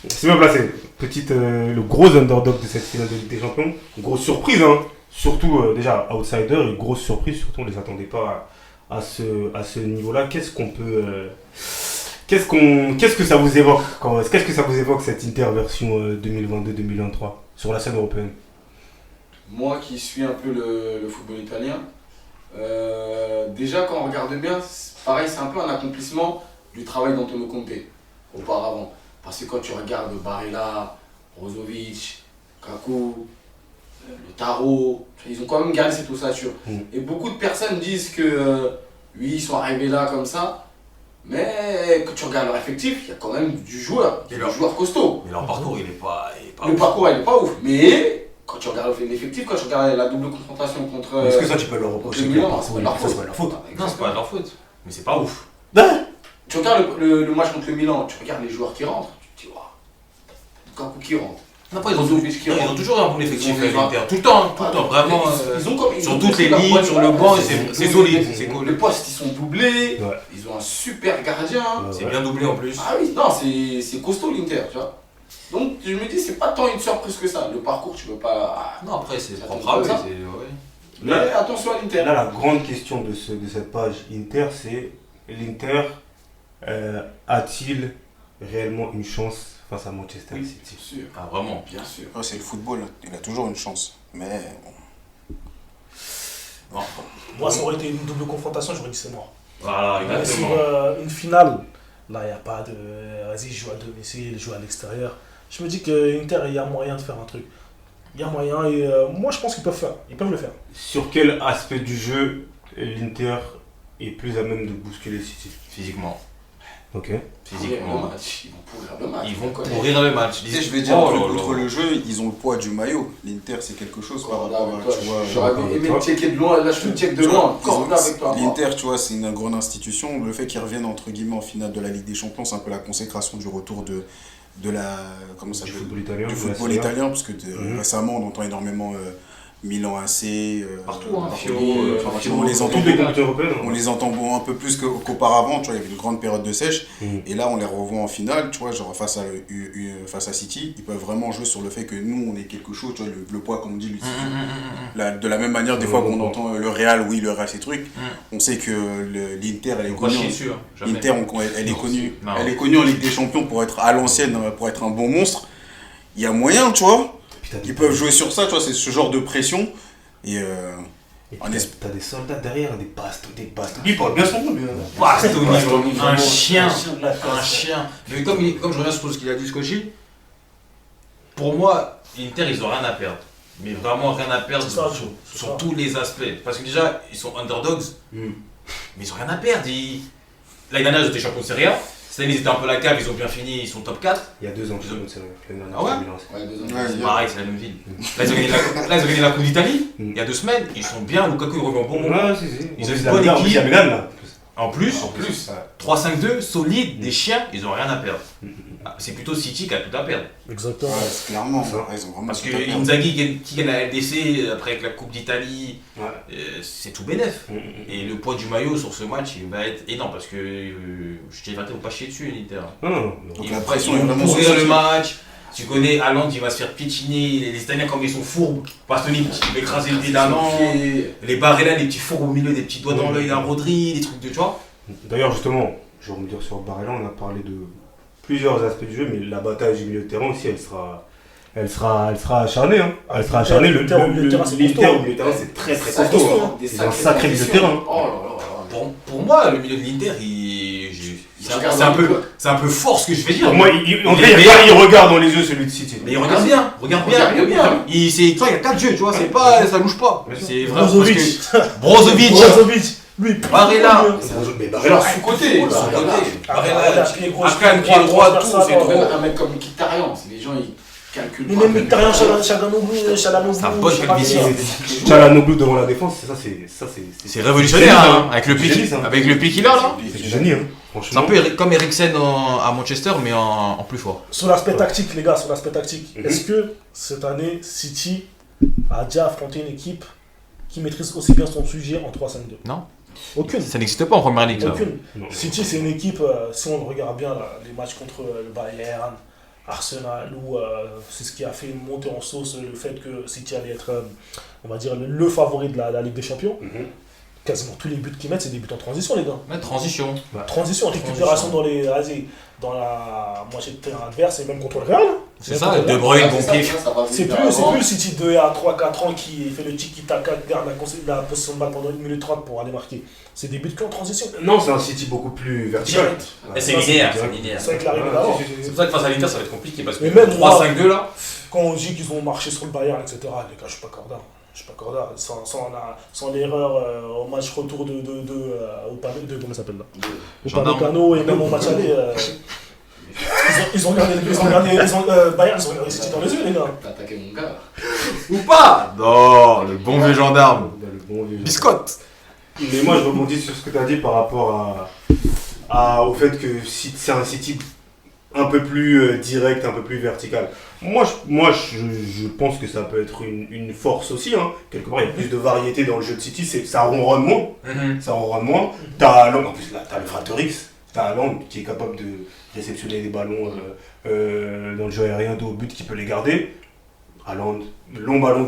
C'est bien placé. Le gros underdog de cette finale de Ligue des Champions. Grosse surprise, hein. Surtout déjà outsider et grosse surprise. Surtout, on les attendait pas à ce niveau-là. Qu'est-ce que ça vous évoque Qu'est-ce que ça vous évoque cette Inter version 2022-2023 sur la scène européenne? Moi qui suis un peu le football italien, déjà quand on regarde bien, pareil, c'est un peu un accomplissement du travail d'Antonio Conte auparavant. Parce que quand tu regardes Barella, Brozovic, Kaku, le tarot. Ils ont quand même gardé cette ossature. Et beaucoup de personnes disent que oui, ils sont arrivés là comme ça. Mais quand tu regardes leur effectif, il y a quand même du joueur. Il y a des joueurs costauds. Mais leur parcours, il est pas Le parcours, il est pas ouf. Mais quand tu regardes l'effectif, quand tu regardes la double confrontation contre. Est-ce que ça, tu peux leur reprocher contre que le Milan, parcours, c'est pas c'est pas leur faute? Non, c'est pas de leur faute. Mais c'est pas ouf. Tu regardes le match contre le Milan, tu regardes les joueurs qui rentrent, tu te dis, waouh, Lukaku qui rentre. Après, ils ont toujours un bon effectif Ils ont l'Inter. Tout le temps, vraiment. Sur toutes les lignes, sur le banc, c'est solide. C'est cool. Les postes, ils sont doublés. Ouais. Ils ont un super gardien. C'est bien doublé en plus. Ah oui, non, c'est costaud l'Inter, tu vois. Donc je me dis, c'est pas tant une surprise que ça. Le parcours, tu peux pas. Non, après, c'est Ça propre tombe à eux. comme ça. Mais attention à l'Inter. Là, la grande question de cette page Inter, c'est l'Inter a-t-il réellement une chance face à Manchester Oui, City? bien sûr. Ah, vraiment. Bien sûr. C'est le football, il a toujours une chance. Mais bon. Moi, ça aurait été une double confrontation, j'aurais dit c'est mort. Voilà, Mais sur exactement. une finale, là, il n'y a pas de. Vas-y, je joue à domicile, je joue à l'extérieur. Je me dis qu'Inter, il y a moyen de faire un truc. Il y a moyen et moi, je pense qu'ils peuvent faire. Ils peuvent le faire. Sur quel aspect du jeu l'Inter est plus à même de bousculer City? Physiquement. Ok. Physiquement. Ils vont pourrir le match. Ils vont pourrir le match. Tu sais, je vais dire, outre le jeu, ils ont le poids du maillot. L'Inter, c'est quelque chose par rapport à. Tu vois, j'aurais aimé le checker de loin, là je te check de loin. Avec toi. L'Inter, tu vois, c'est une grande institution. Le fait qu'ils reviennent entre guillemets en finale de la Ligue des Champions, c'est un peu la consécration du retour de la. Comment ça Du s'appelle? football italien. Du de la football Serie A. italien, parce que récemment, on entend énormément Milan AC. Partout, hein. On les entend Toutes les compétitions européennes. On les entend un peu plus qu'auparavant, tu vois, il y avait une grande période de sèche, et là on les revoit en finale, tu vois, genre face à City, ils peuvent vraiment jouer sur le fait que nous on est quelque chose, tu vois, le poids comme on dit, de la même manière des fois qu'on entend le Real, oui le Real c'est truc, on sait que l'Inter elle est connue, l'Inter elle est connue en Ligue des Champions pour être à l'ancienne, pour être un bon monstre, il y a moyen, tu vois, ils peuvent jouer sur ça, tu vois, c'est ce genre de pression, et t'as des soldats derrière, des bastons. Lui, il parle bien son nom, lui. Bastoni, un chien. Mais comme je reviens sur ce qu'il a dit, Scotchy, pour moi, l'Inter, ils ont rien à perdre. Mais vraiment rien à perdre sur tous les aspects. Parce que déjà, ils sont underdogs, mais ils ont rien à perdre. L'année dernière, ils étaient champions de Serie A. Cette année, ils étaient un peu la cave, ils ont bien fini, ils sont top 4. Il y a 2 ans, ils ont Ah ouais? Ouais, 2 ans. Ouais, Pareil, c'est la même ville. Là, ils ont gagné la Coupe d'Italie, il y a 2 semaines, ils sont bien, Lukaku il revient au bon moment. Ouais, si. Ils ont une bonne équipe. Il y a Milan, là. En plus, 3-5-2, solide, des chiens, ils ont rien à perdre. C'est plutôt City qui a tout à perdre. Exactement. ouais, clairement, ils ont vraiment Parce que tout à perdre. Inzaghi qui gagne la LDC après avec la Coupe d'Italie, c'est tout bénef. Et le poids du maillot sur ce match, il va être énorme parce que je t'ai raté, faut pas chier dessus l'Inter. Non. Donc Ils la vont pression est vraiment pourrir sur le City. match. Tu connais Haaland, il va se faire piétiner. Les Italiens, comme ils sont fourbes, Bastoni, il va écraser le pied d'Haaland. Les Barella, les petits fours au milieu, des petits doigts dans l'œil à Rodri, des trucs de tu vois. D'ailleurs, justement, je vais revenir sur Barella, on a parlé de plusieurs aspects du jeu, mais la bataille du milieu de terrain aussi, elle sera acharnée. Hein. Elle sera acharnée. L'Inter au milieu de terrain, c'est costaud. L'Inter au milieu de terrain, c'est très costaud. Hein. C'est un sacré milieu de terrain. Oh là là. Pour moi, le milieu de l'Inter, c'est un peu fort ce que je vais dire. Pour moi, il regarde dans les yeux celui de City. Mais il regarde bien, Il y a 4 jeux, tu vois, c'est pas, ça bouge pas. C'est vrai. Brozovic, lui, Barella. Mais Barella, sous-côté. Barella, Akan, pied droit, tout, c'est trop. Un mec comme Mkhitaryan, c'est les gens ils calculent Mais pas. même Mkhitaryan, Chalanoglu, C'est un bon calvitie. Chalanoglu devant la défense, C'est révolutionnaire, hein, avec le pied qu'il a là. C'est du génie, hein. C'est un peu comme Eriksen à Manchester, mais en plus fort. Sur l'aspect tactique, les gars, est-ce que cette année, City a déjà affronté une équipe qui maîtrise aussi bien son sujet en 3-5-2? Non. Aucune. Ça n'existe pas en première ligue, ça. Aucune. City, c'est une équipe, si on regarde bien les matchs contre le Bayern, Arsenal, où c'est ce qui a fait monter en sauce le fait que City allait être, on va dire, le favori de la Ligue des Champions. Quasiment tous les buts qu'ils mettent, c'est des buts en transition, les gars. Ouais, transition. Transition, récupération dans la moitié de terrain adverse et même contre le Real. C'est ça, De Bruyne, bon pied. C'est plus le City de il y a 3-4 ans qui fait le tiki-taka, garde la position de balle pendant 1 minute 30 pour aller marquer. C'est des buts qu'en transition. Non, c'est un City beaucoup plus vertical. C'est linéaire. C'est avec l'arrivée d'avant. C'est pour ça que face à l'Inter, ça va être compliqué parce que Mais même 3-5-2 là. quand on dit qu'ils ont marché sur le Bayern, etc., les gars, je suis pas corda. Sans l'erreur au match retour de comment ça s'appelle là, au Pamecano et même au match aller, ils ont regardé Bayern, ils ont regardé City dans les yeux, les gars. T'as attaqué mon gars. Ou pas? Non, le bon vieux gendarme. Biscotte. Mais moi, je rebondis sur ce que tu as dit par rapport au fait que c'est un City un peu plus direct, un peu plus vertical. Moi, je pense que ça peut être une force aussi. Hein. Quelque part, il y a plus de variété dans le jeu de City, c'est que ça ronronne moins. Ça ronronne moins. T'as Haaland, en plus là, t'as le Frater X, t'as Haaland qui est capable de réceptionner des ballons dans le jeu aérien de haut but, qui peut les garder. Haaland, long ballon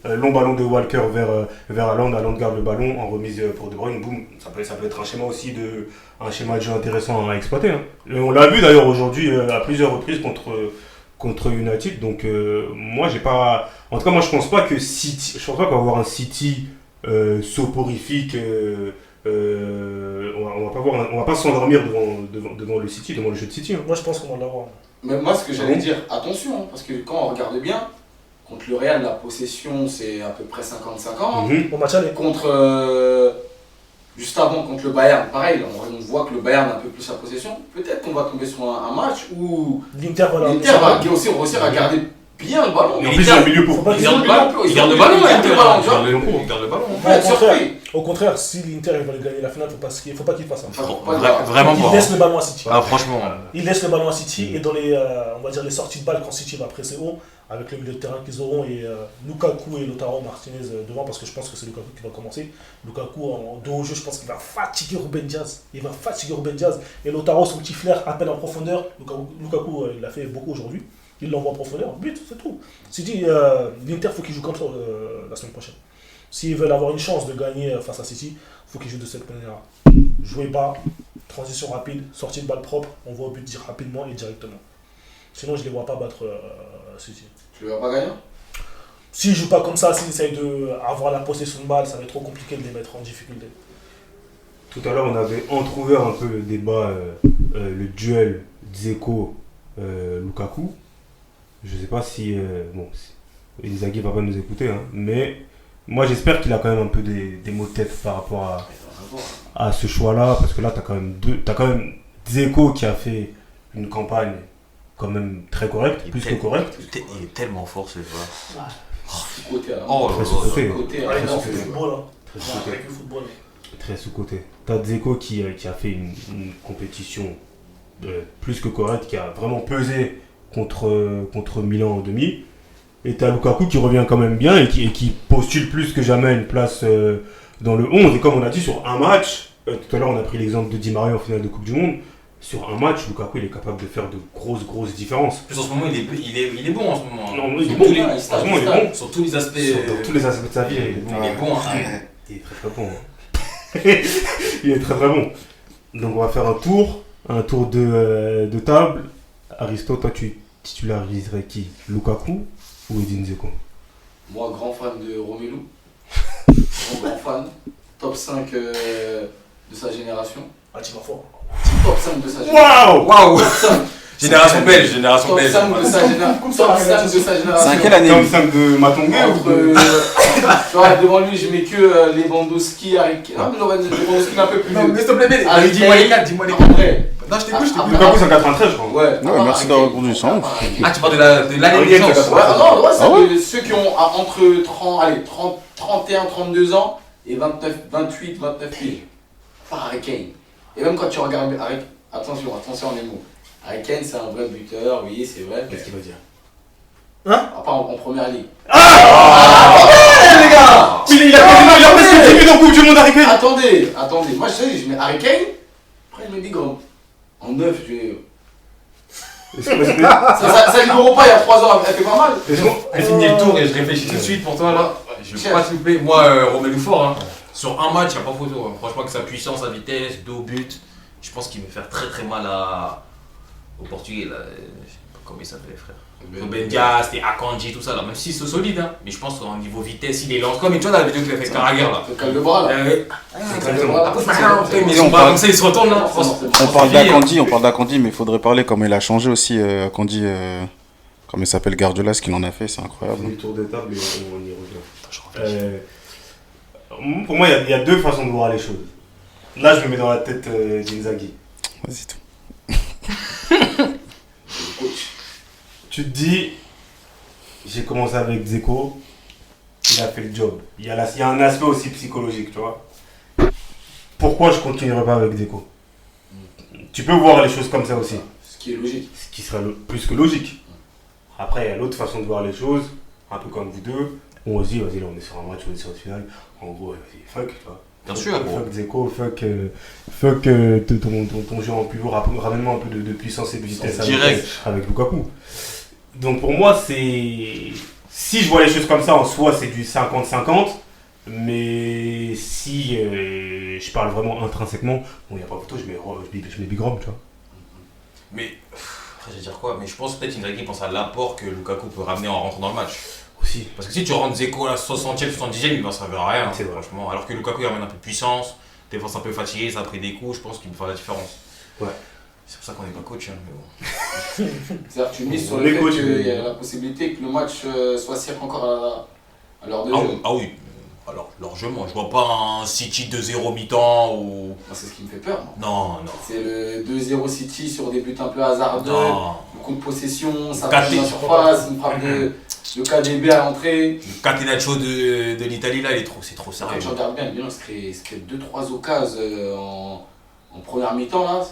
long ballon de Walker vers Haaland, Haaland garde le ballon en remise pour De Bruyne, boum, ça peut être un schéma aussi un schéma de jeu intéressant à exploiter. Hein. Et on l'a vu d'ailleurs aujourd'hui à plusieurs reprises contre United, donc moi j'ai pas, en tout cas moi je pense pas que City, je pense pas qu'on va avoir un City soporifique, on va pas s'endormir devant le City, devant le jeu de City. Hein. Moi je pense qu'on va l'avoir. Mais moi, ce que j'allais dire, attention, hein, parce que quand on regarde bien, contre le Real, la possession, c'est à peu près 50-50. Au match aller. Juste avant, contre le Bayern, pareil, on voit que le Bayern a un peu plus la possession. Peut-être qu'on va tomber sur un match où l'Inter va aussi réussir à garder bien le ballon. Mais en plus, il y a un milieu pour. Il garde le ballon, il garde le ballon. Au contraire, si l'Inter va gagner la finale, il ne faut pas qu'il fasse ça. Vraiment pas. Il laisse le ballon à City. Ah, franchement. Il laisse le ballon à City et dans on va dire les sorties de balle, quand City va presser haut, avec le milieu de terrain qu'ils auront et Lukaku et Lautaro Martinez devant, parce que je pense que c'est Lukaku qui va commencer. Lukaku en dos au jeu, je pense qu'il va fatiguer Ruben Diaz. Et Lautaro, son petit flair, à peine en profondeur. Lukaku, il l'a fait beaucoup aujourd'hui. Il l'envoie en profondeur, but, c'est tout. City, l'Inter, il faut qu'il joue comme ça la semaine prochaine. S'ils veulent avoir une chance de gagner face à City, il faut qu'ils jouent de cette manière-là. Jouer bas, transition rapide, sortie de balle propre, on va au but rapidement et directement. Sinon, je ne les vois pas battre City. Tu ne les vois pas gagner? S'ils ne jouent pas comme ça, s'ils essayent d'avoir la possession de balle, ça va être trop compliqué de les mettre en difficulté. Tout à l'heure, on avait entrouvert un peu le débat, le duel Dzeko-Lukaku. Je ne sais pas si Inzaghi ne va pas nous écouter, hein, mais moi j'espère qu'il a quand même un peu des mots de tête par rapport à ce choix-là, parce que là tu as quand même Dzeko qui a fait une campagne quand même très correcte, plus que correcte. Il est tellement fort ce joueur. Très sous-côté. Tu as Dzeko qui a fait une compétition plus que correcte, qui a vraiment pesé contre Milan en demi. Et t'as Lukaku qui revient quand même bien et qui postule plus que jamais une place dans le 11. Et comme on a dit, sur un match, tout à l'heure on a pris l'exemple de Di Maria en finale de Coupe du Monde, sur un match, Lukaku il est capable de faire de grosses différences. En ce moment il est bon en ce moment. Non, il est bon. En ce moment il est bon. Sur tous les aspects. Sur tous les aspects de sa vie, il est bon. Il est bon. Il est très bon. Il est très bon. Donc on va faire un tour de table. Aristo, toi tu titulariserais qui? Lukaku ou Edin Dzeko? Moi, grand fan de Romelu. Grand fan. Top 5 de sa génération. Ah, tu vas fort. Top 5 de sa génération. Waouh. Génération belge. Top 5 de sa génération. C'est à quelle année? Top 5 de Matongué ou devant lui, je mets que Lewandowski, non, mais Lewandowski un peu plus. Non, mais s'il te plaît, dis-moi les 4. Non, je t'écoute. Lukaku c'est en 93, je crois. Ouais, Merci d'avoir répondu ça. Ah, tu parles de l'année de naissance. Ouais, ceux qui ont entre 31, 32 ans et 28, 29 pieds. Par Harry Kane. Et même quand tu regardes attention les mots. Harry Kane, c'est un vrai buteur, oui, c'est vrai. Qu'est-ce qu'il veut dire? Pas en première ligue. Les gars, il a presque 10 buts en Coupe du Monde, Harry Kane. Attendez. Moi, je mets Harry Kane. Après, il me dit grand. En 9, je vais. Ça libère pas il y a 3 ans, elle fait pas mal. Elle finit le tour et je réfléchis tout de suite pour toi là. Je vais pas te louper. Moi, Romelu fort. Hein. Sur un match, il n'y a pas photo. Hein. Franchement, avec sa puissance, sa vitesse, 2 buts, je pense qu'il va faire très mal au Portugais. Là. Je sais pas comment il s'appelait, frère. Ruben Diaz, Akanji, tout ça là. Même si c'est solide, hein. Mais je pense qu'au niveau vitesse, il est lent. Comme tu vois dans la vidéo qu'il a fait Carragher là. Le cale de bras là. Comme ça, il se retourne là. On parle d'Akanji, mais il faudrait parler comment il a changé aussi Akanji Comme il s'appelle Guardiola, ce qu'il en a fait, c'est On incroyable. fait le tour de table et on y revient. Je réfléchis. Pour moi, il y a deux façons de voir les choses. Là, je me mets dans la tête d'Inzaghi. Vas-y, tout. Tu te dis, j'ai commencé avec Dzeko, il a fait le job. Il y a un aspect aussi psychologique, tu vois. Pourquoi je continuerai pas avec Dzeko? Tu peux voir les choses comme ça aussi. Ce qui est logique. Ce qui serait plus que logique. Après, il y a l'autre façon de voir les choses, un peu comme vous deux. On se dit, vas-y, là, on est sur un match, on est sur une finale. En gros, vas-y, fuck, tu vois. Bien sûr, gros. Fuck Dzeko, fuck ton jeu en pivot, ramène-moi un peu de puissance et de vitesse avec Lukaku. Donc pour moi, si je vois les choses comme ça, en soi, c'est du 50-50. Mais si je parle vraiment intrinsèquement, bon, il n'y a pas photo, je mets Big Rom, tu vois. Mais, après, je vais dire quoi? Mais je pense peut-être qu'Inzaghi pense à l'apport que Lukaku peut ramener en rentrant dans le match. Aussi. Parce que si tu rentres Dzeko à la 60e, 70e, il va servir à rien, C'est vrai. franchement. Alors que Lukaku, il ramène un peu de puissance, défense un peu fatiguée, ça a pris des coups, je pense qu'il peut faire la différence. Ouais. C'est pour ça qu'on n'est pas coach, hein, mais bon. C'est-à-dire que tu mises sur On le est fait coach, qu'il y mais- a la possibilité que le match soit cirque encore à l'heure de Ah jeu. oui, ah oui. Alors, largement, je vois pas un City 2-0 mi-temps ou. Moi, c'est ce qui me fait peur. Moi. Non, non. C'est le 2-0 City sur des buts un peu hasardeux, Non. beaucoup de possession, ça Caté. passe dans la surface, une frappe de KDB à l'entrée. Le Catenaccio de l'Italie, là, c'est trop Quand sérieux. tu regardes bien, le Milan il se crée 2-3 occasions en première mi-temps là.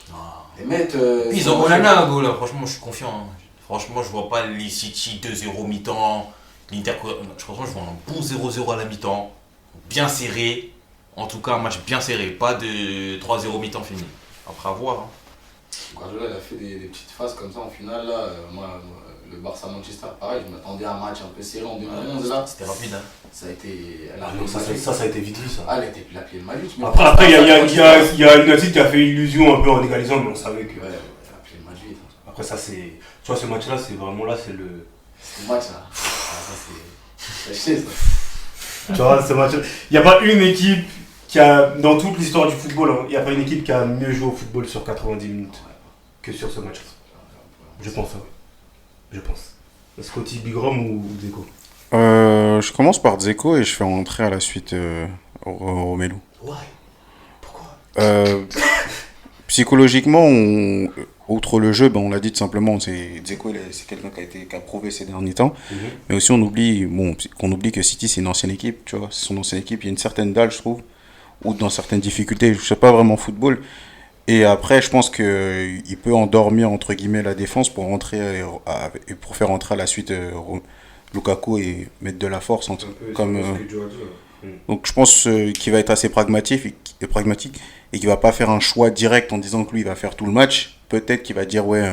Non. Les mecs. Puis ils ont Onana, go, là, franchement, je suis confiant. Hein. Franchement, je vois pas les City 2-0 mi-temps. L'Inter, je pense que je vois un bon 0-0 à la mi-temps. Bien serré. En tout cas, un match bien serré. Pas de 3-0 mi-temps fini. Après, à voir. Hein. Guardiola il a fait des petites phases comme ça en finale là. Moi, le Barça-Manchester, pareil, je m'attendais à un match un peu serré en 2011 là. C'était rapide. Hein. Ça a été. Ah non, ça a été vite vu, ça. Ah, elle a été appelée le Malic. Après, il y a United qui a fait illusion un peu en égalisant, mais on savait que. Ouais, elle a appelé le Madrid. Après, ça, c'est. Tu vois, ce match-là, c'est vraiment là, c'est le. C'est le match là. Ah, ça c'est. C'est acheté ça. Tu vois, ce match-là. Il n'y a pas une équipe qui a. Dans toute l'histoire du football, hein, il n'y a pas une équipe qui a mieux joué au football sur 90 minutes que sur ce match-là. Je pense, oui. Je pense. Scotty, Big Rom ou Dzeko? Je commence par Dzeko et je fais rentrer à la suite Romelu. Ouais. Pourquoi? Psychologiquement, outre le jeu, ben, on l'a dit tout simplement, Dzeko c'est quelqu'un qui a prouvé ces derniers temps. Mais aussi on oublie que City c'est une ancienne équipe, tu vois, c'est son ancienne équipe, il y a une certaine dalle je trouve, ou dans certaines difficultés, je sais pas vraiment football. Et après je pense qu'il peut endormir entre guillemets la défense pour rentrer et pour faire rentrer à la suite Lukaku et mettre de la force donc je pense qu'il va être assez pragmatique et qu'il va pas faire un choix direct en disant que lui il va faire tout le match. Peut-être qu'il va dire ouais,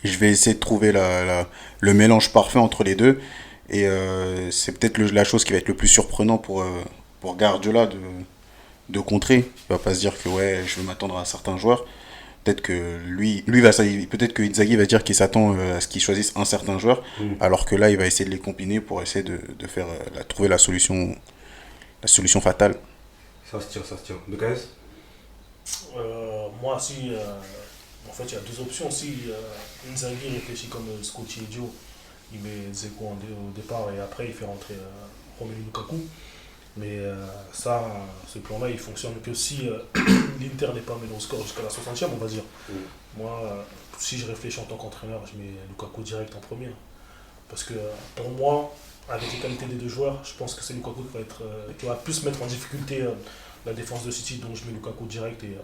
je vais essayer de trouver le mélange parfait entre les deux. Et c'est peut-être la chose qui va être le plus surprenant pour Guardiola de contrer. Il va pas se dire que ouais, je vais m'attendre à certains joueurs. Peut-être que peut-être que Inzaghi va dire qu'il s'attend à ce qu'il choisisse un certain joueur, alors que là il va essayer de les combiner pour essayer de faire trouver la solution fatale. Ça se tient. De KS? Moi, si. En fait, il y a deux options. Si Inzaghi réfléchit comme Scotty et Joe, il met Dzeko au départ et après il fait rentrer Romelu Lukaku. Mais ça, ce plan-là, il fonctionne que si l'Inter n'est pas mené au score jusqu'à la 60e, on va dire. Moi, si je réfléchis en tant qu'entraîneur, je mets Lukaku direct en premier. Parce que pour moi, avec les qualités des deux joueurs, je pense que c'est Lukaku qui va plus mettre en difficulté la défense de City, donc je mets Lukaku direct et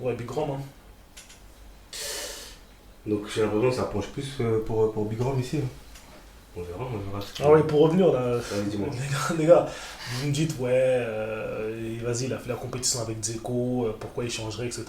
ouais, Big Rom. Hein. Donc j'ai l'impression que ça penche plus pour Big Rom ici. Hein. On verra. Ah ouais, pour revenir là, dis-moi. les gars, vous me dites ouais, vas-y, il a fait la compétition avec Dzeko, pourquoi il changerait, etc.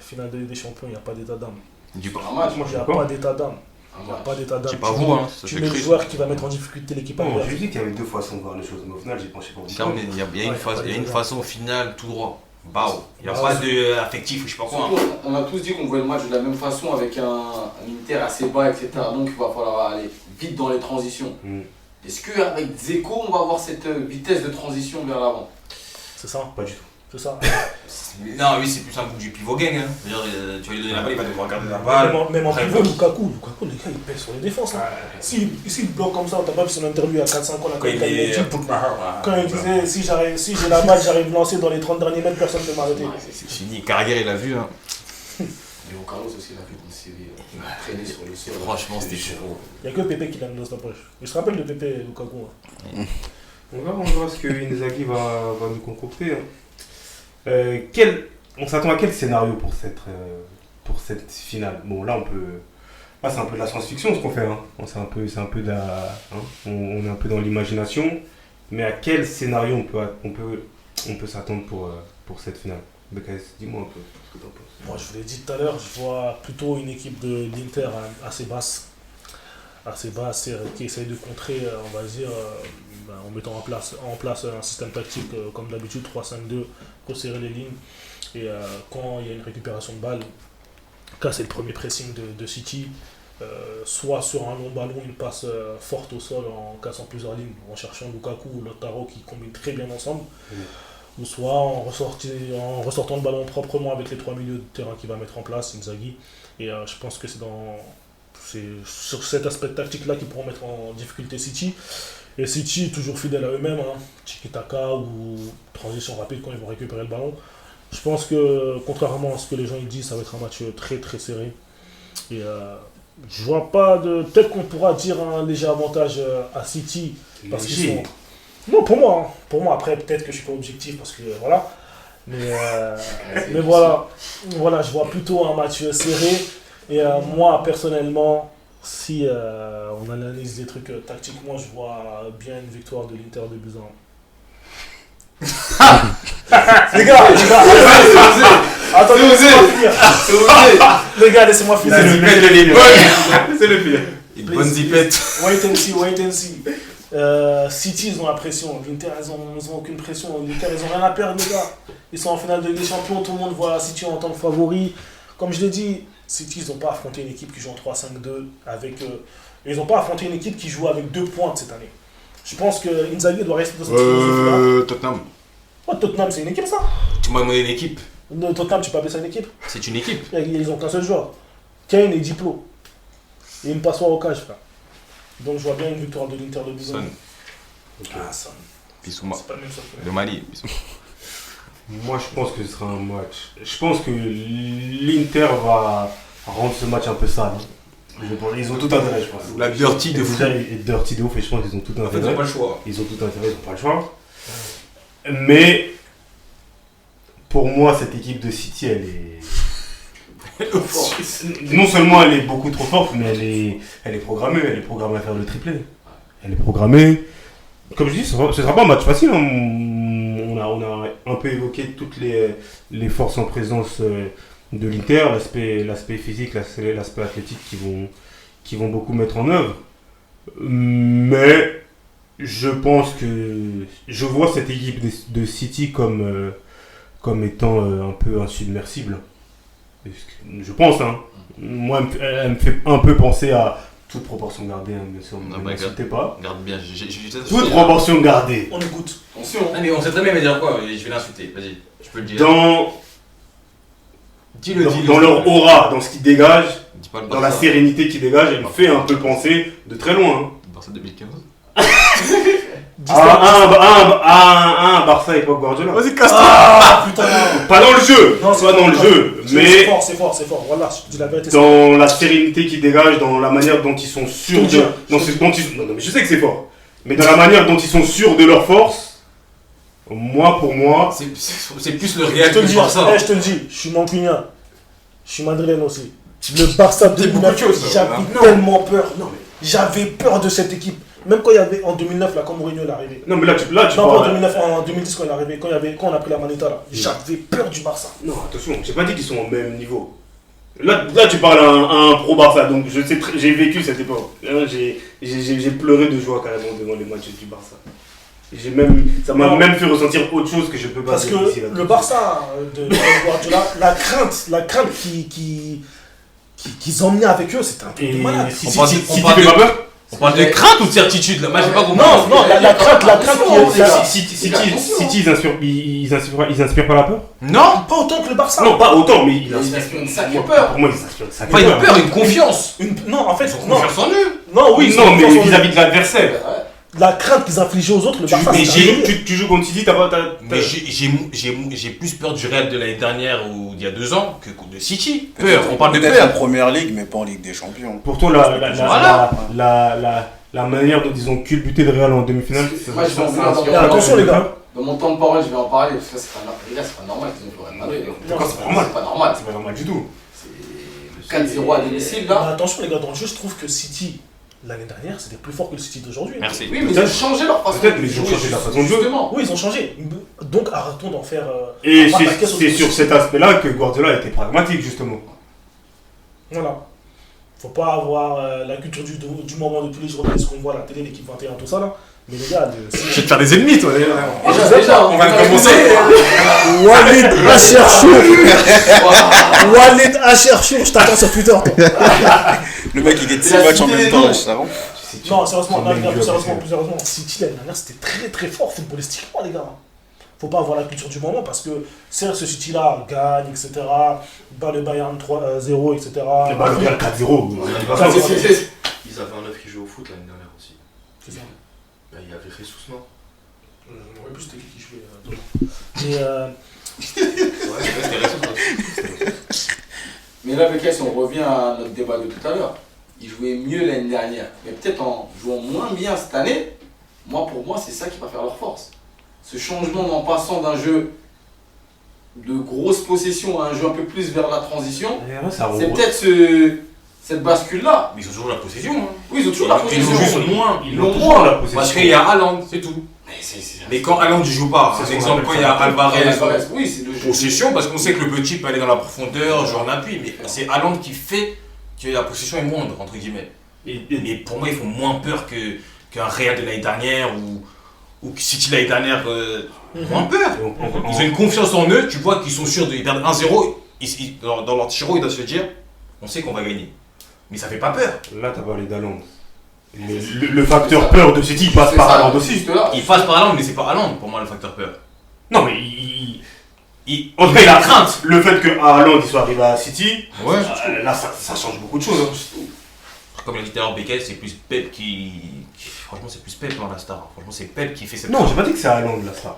Finale de Ligue des Champions, il n'y a pas d'état d'âme. Du coup, Un match, Il n'y a pas d'état d'âme. Il n'y a pas d'état d'âme. c'est pas vous, hein. Ça Tu fait mets le cru. joueur qui va mettre en difficulté l'équipe Non, adverse. je lui dis qu'il y avait deux façons de voir les choses, mais au final j'ai penché pour Big Rom. Il y a une façon finale tout droit. Bao. Il n'y a Bah, pas d'affectif ou je sais pas quoi. Surtout, on a tous dit qu'on voulait le match de la même façon avec un Inter assez bas, etc. Donc il va falloir aller vite dans les transitions. Est-ce qu'avec Dzeko, on va avoir cette vitesse de transition vers l'avant? C'est ça. Pas du tout. C'est ça. Non, lui, c'est plus un coup du pivot gang. Hein. C'est-à-dire, tu vas lui donner la balle, il va devoir garder la balle. Même en pivot, Lukaku, les gars, il pèse sur les défenses. Hein. S'il bloque comme ça, t'as pas vu son interview à 4-5 ans, là, quand il disait si j'ai la balle, j'arrive lancer dans les 30 derniers mètres, personne ne peut m'arrêter. C'est fini. Carragher, il a vu. Hein. Léon Carlos aussi, il a fait une série traîner sur le sol. Franchement, c'était chaud. Il n'y a que Pépé qui l'a mis dans sa poche. Je te rappelle de Pépé et Lukaku. Hein. On verra ce que Inzaghi va nous concocter. Hein. On s'attend à quel scénario pour cette finale? Bon, là, c'est un peu de la science-fiction ce qu'on fait. Hein. C'est un peu on est un peu dans l'imagination. Mais à quel scénario on peut s'attendre pour cette finale? BKS, dis-moi un peu ce que tu en penses. Moi, je vous l'ai dit tout à l'heure, je vois plutôt une équipe de l'Inter assez basse, qui essaye de contrer, on va dire, en mettant en place un système tactique comme d'habitude, 3-5-2, resserrer les lignes. Et quand il y a une récupération de balle, casser le premier pressing de City, soit sur un long ballon, une passe forte au sol en cassant plusieurs lignes, en cherchant Lukaku ou Lautaro qui combinent très bien ensemble. Ou soit en ressortant le ballon proprement avec les 3 milieux de terrain qu'il va mettre en place, Inzaghi. Et je pense que c'est sur cet aspect tactique-là qu'ils pourront mettre en difficulté City. Et City, toujours fidèle à eux-mêmes, hein, tiki-taka ou transition rapide quand ils vont récupérer le ballon. Je pense que, contrairement à ce que les gens ils disent, ça va être un match très très serré. Et je vois pas de... Peut-être qu'on pourra dire un léger avantage à City, parce qu'ils sont... Non, pour moi, après, peut-être que je suis pas objectif parce que voilà. Mais voilà, je vois plutôt un match serré. Et moi, personnellement, si on analyse les trucs tactiquement, je vois bien une victoire de l'Inter de Busan. Les gars, attendez, les gars, laissez-moi finir. C'est le pire. Une bonne zipette. Wait and see. City, ils ont la pression. L'Inter, ils ont aucune pression. L'Inter, ils ont rien à perdre, les gars. Ils sont en finale de Ligue des Champions. Tout le monde voit City en tant que favori. Comme je l'ai dit, City, ils n'ont pas affronté une équipe qui joue en 3-5-2 avec. Ils n'ont pas affronté une équipe qui joue avec 2 pointes cette année. Je pense que Inzaghi doit rester dans cette philosophie-là. Tottenham. Oh, Tottenham, c'est une équipe, ça. Tu m'as demandé une équipe. Tottenham, tu peux appeler ça une équipe. C'est une équipe. Ils ont qu'un seul joueur. Kane et Diplo. Et une passoire au cage, frère. Donc je vois bien une victoire de l'Inter de Busan. Son. Okay. Ah, Son. Bissouma. C'est pas le même Son. Le Mali. Moi, je pense que ce sera un match. Je pense que l'Inter va rendre ce match un peu sale. Ils ont tout intérêt, je pense. La dirty de fou. Dirty de ouf, et je pense qu'ils ont tout intérêt. En fait, ils n'ont pas le choix. Ils ont tout intérêt, ils n'ont pas le choix. Mais pour moi, cette équipe de City, elle est. Non seulement elle est beaucoup trop forte, mais elle est programmée. Elle est programmée à faire le triplé. Elle est programmée. Comme je dis, ce ne sera pas un match facile. Hein. On a un peu évoqué toutes les forces en présence de l'Inter, l'aspect physique, l'aspect athlétique qui vont beaucoup mettre en œuvre. Mais je pense que je vois cette équipe de City comme étant un peu insubmersible. Je pense, hein. Moi, elle me fait un peu penser à toute proportion gardée, hein, bien sûr. Ne m'insultez pas. Garde bien. Toute proportion gardée. On écoute. Attention. Ah, mais on sait très bien, mais dire quoi? Je vais l'insulter. Vas-y, je peux le dire. Dans leur aura, dans ce qu'ils dégagent, dans la sérénité qu'ils dégagent, elle me fait un peu penser de très loin. Hein. Barça 2015. Un Barça époque Guardiola. Vas-y, casse-toi. Ah putain. Pas dans le jeu. Non, pas dans le jeu. Mais c'est fort. Voilà, je dis la vérité. Dans la sérénité qu'ils dégagent, dans la manière dont ils sont sûrs de. Non, mais je sais que c'est fort. Mais dans la manière dont ils sont sûrs de leur force, pour moi. C'est plus le réel que le Barça. Je te le dis, je suis mancunien. Je suis madrilène aussi. Le Barça 2009, j'avais tellement peur. Non, mais j'avais peur de cette équipe. Même quand il y avait en 2009, là, quand Mourinho est arrivé. Non, mais là, tu non, parles. pas en 2009, en 2010, quand il est arrivé, quand on a pris la Manita, là. J'avais peur du Barça. Non, attention, j'ai pas dit qu'ils sont au même niveau. Là tu parles à un pro Barça, donc j'ai vécu cette époque. J'ai pleuré de joie carrément devant les matchs du Barça. Ça m'a même fait ressentir autre chose que je peux pas dire ici. Parce que le Barça de Guardiola, la crainte qu'ils emmenaient avec eux, c'était un truc de malade. Si tu fais pas peur, On parle de crainte ou de certitude là? Moi j'ai pas compris. Non, la crainte qui est. City, ils inspirent pas la peur? Non, Pas autant que le Barça. Non, pas autant, mais Il inspire une sacrée peur. Pour moi, ils inspirent une sacrée pas une peur, une confiance. Non, en fait, Ils ont non. confiance en eux. Non, oui, non, mais ils ont- vis-à-vis de l'adversaire. La crainte qu'ils infligeaient aux autres, le Barça. mais c'est Tu joues contre City, t'as pas. Mais j'ai plus peur du Real de l'année dernière ou d'il y a 2 ans que de City. Peur, on parle de Peut-être en peur. première ligue, mais pas en Ligue des Champions. Pour toi, la manière dont ils ont culbuté le Real en demi-finale, Moi, je vais en ça parler dans inspire. Attention, les gars. Dans mon temps de parole, je vais en parler parce que c'est pas normal. Les gars, c'est pas normal qu'ils ont joué au Real Madrid. Pourquoi c'est pas normal? C'est pas normal. C'est pas normal du tout. C'est 4-0 à domicile là. Mais attention, les gars, dans le jeu, je trouve que City, l'année dernière, c'était plus fort que le City d'aujourd'hui. Merci. Oui, mais ils ont changé leur façon Peut-être, mais ils ont changé leur façon de jouer. Justement. Oui, ils ont changé. Donc arrêtons d'en faire. Et un paquet c'est sur cet aspect-là que Guardiola était pragmatique, justement. Voilà. Faut pas avoir la culture du moment de tous les journalistes qu'on voit à la télé, l'équipe 21, tout ça là. Mais les gars, Je vais te faire des ennemis toi. Déjà, On va commencer. Walid Acharchour. Walid Acharchour, je t'attends sur Twitter. Toi. Le mec, il gagne 6 Il a matchs en cité même les temps, noms. là, ça va. Non, sérieusement, C'est non, les gars, même plus sérieusement, dur, plus sérieusement. City l'année dernière, c'était très très fort footballistiquement, les gars. Faut pas avoir la culture du moment parce que certes, ce City-là gagne, etc. Bat le Bayern 3-0, etc. Le Real 4-0. Ils avaient un œuf qui jouait au foot l'année dernière aussi. C'est ça. Bah, il y avait Jesus, non? Je me rappelle plus c'était qui jouait. Mais Ouais, c'était récent. Mais là, Becca, si on revient à notre débat de tout à l'heure, ils jouaient mieux l'année dernière. Mais peut-être en jouant moins bien cette année, pour moi, c'est ça qui va faire leur force. Ce changement en passant d'un jeu de grosse possession à un jeu un peu plus vers la transition, c'est peut-être cette bascule-là. Mais ils ont toujours la possession. Hein. Oui, ils ont toujours la Ils possession. ont juste moins. Ils l'ont moins. la possession. Parce qu'il y a Haaland, c'est tout. Mais quand Haaland ne joue pas, C'est par ce qu'on exemple, appelle quand il y a ça. Alvarez, Oui, c'est le jeu. possession, parce qu'on sait que le petit peut aller dans la profondeur, jouer en appui, mais c'est Haaland qui fait que la possession est moindre, entre guillemets. Et pour moi, ils font moins peur qu'un Real de l'année dernière ou que City l'année dernière. Moins peur. Ils ont une confiance en eux, tu vois qu'ils sont sûrs de perdre 1-0. Dans leur tiro, ils doivent se dire on sait qu'on va gagner. Mais ça fait pas peur. Là, t'as parlé d'Haaland. Mais le facteur peur de City, il passe par Haaland aussi. Juste là. Il passe par Haaland, mais c'est pas Haaland pour moi le facteur peur. Non, mais En tout cas, il a crainte. Le fait que Haaland il soit arrivé à City, Ouais. là, ça change beaucoup de choses. hein. Comme l'a dit tout à l'heure Becquet, c'est plus Pep franchement, c'est plus Pep la star. Franchement, c'est Pep qui fait cette. Non, j'ai pas dit que c'est Haaland la star.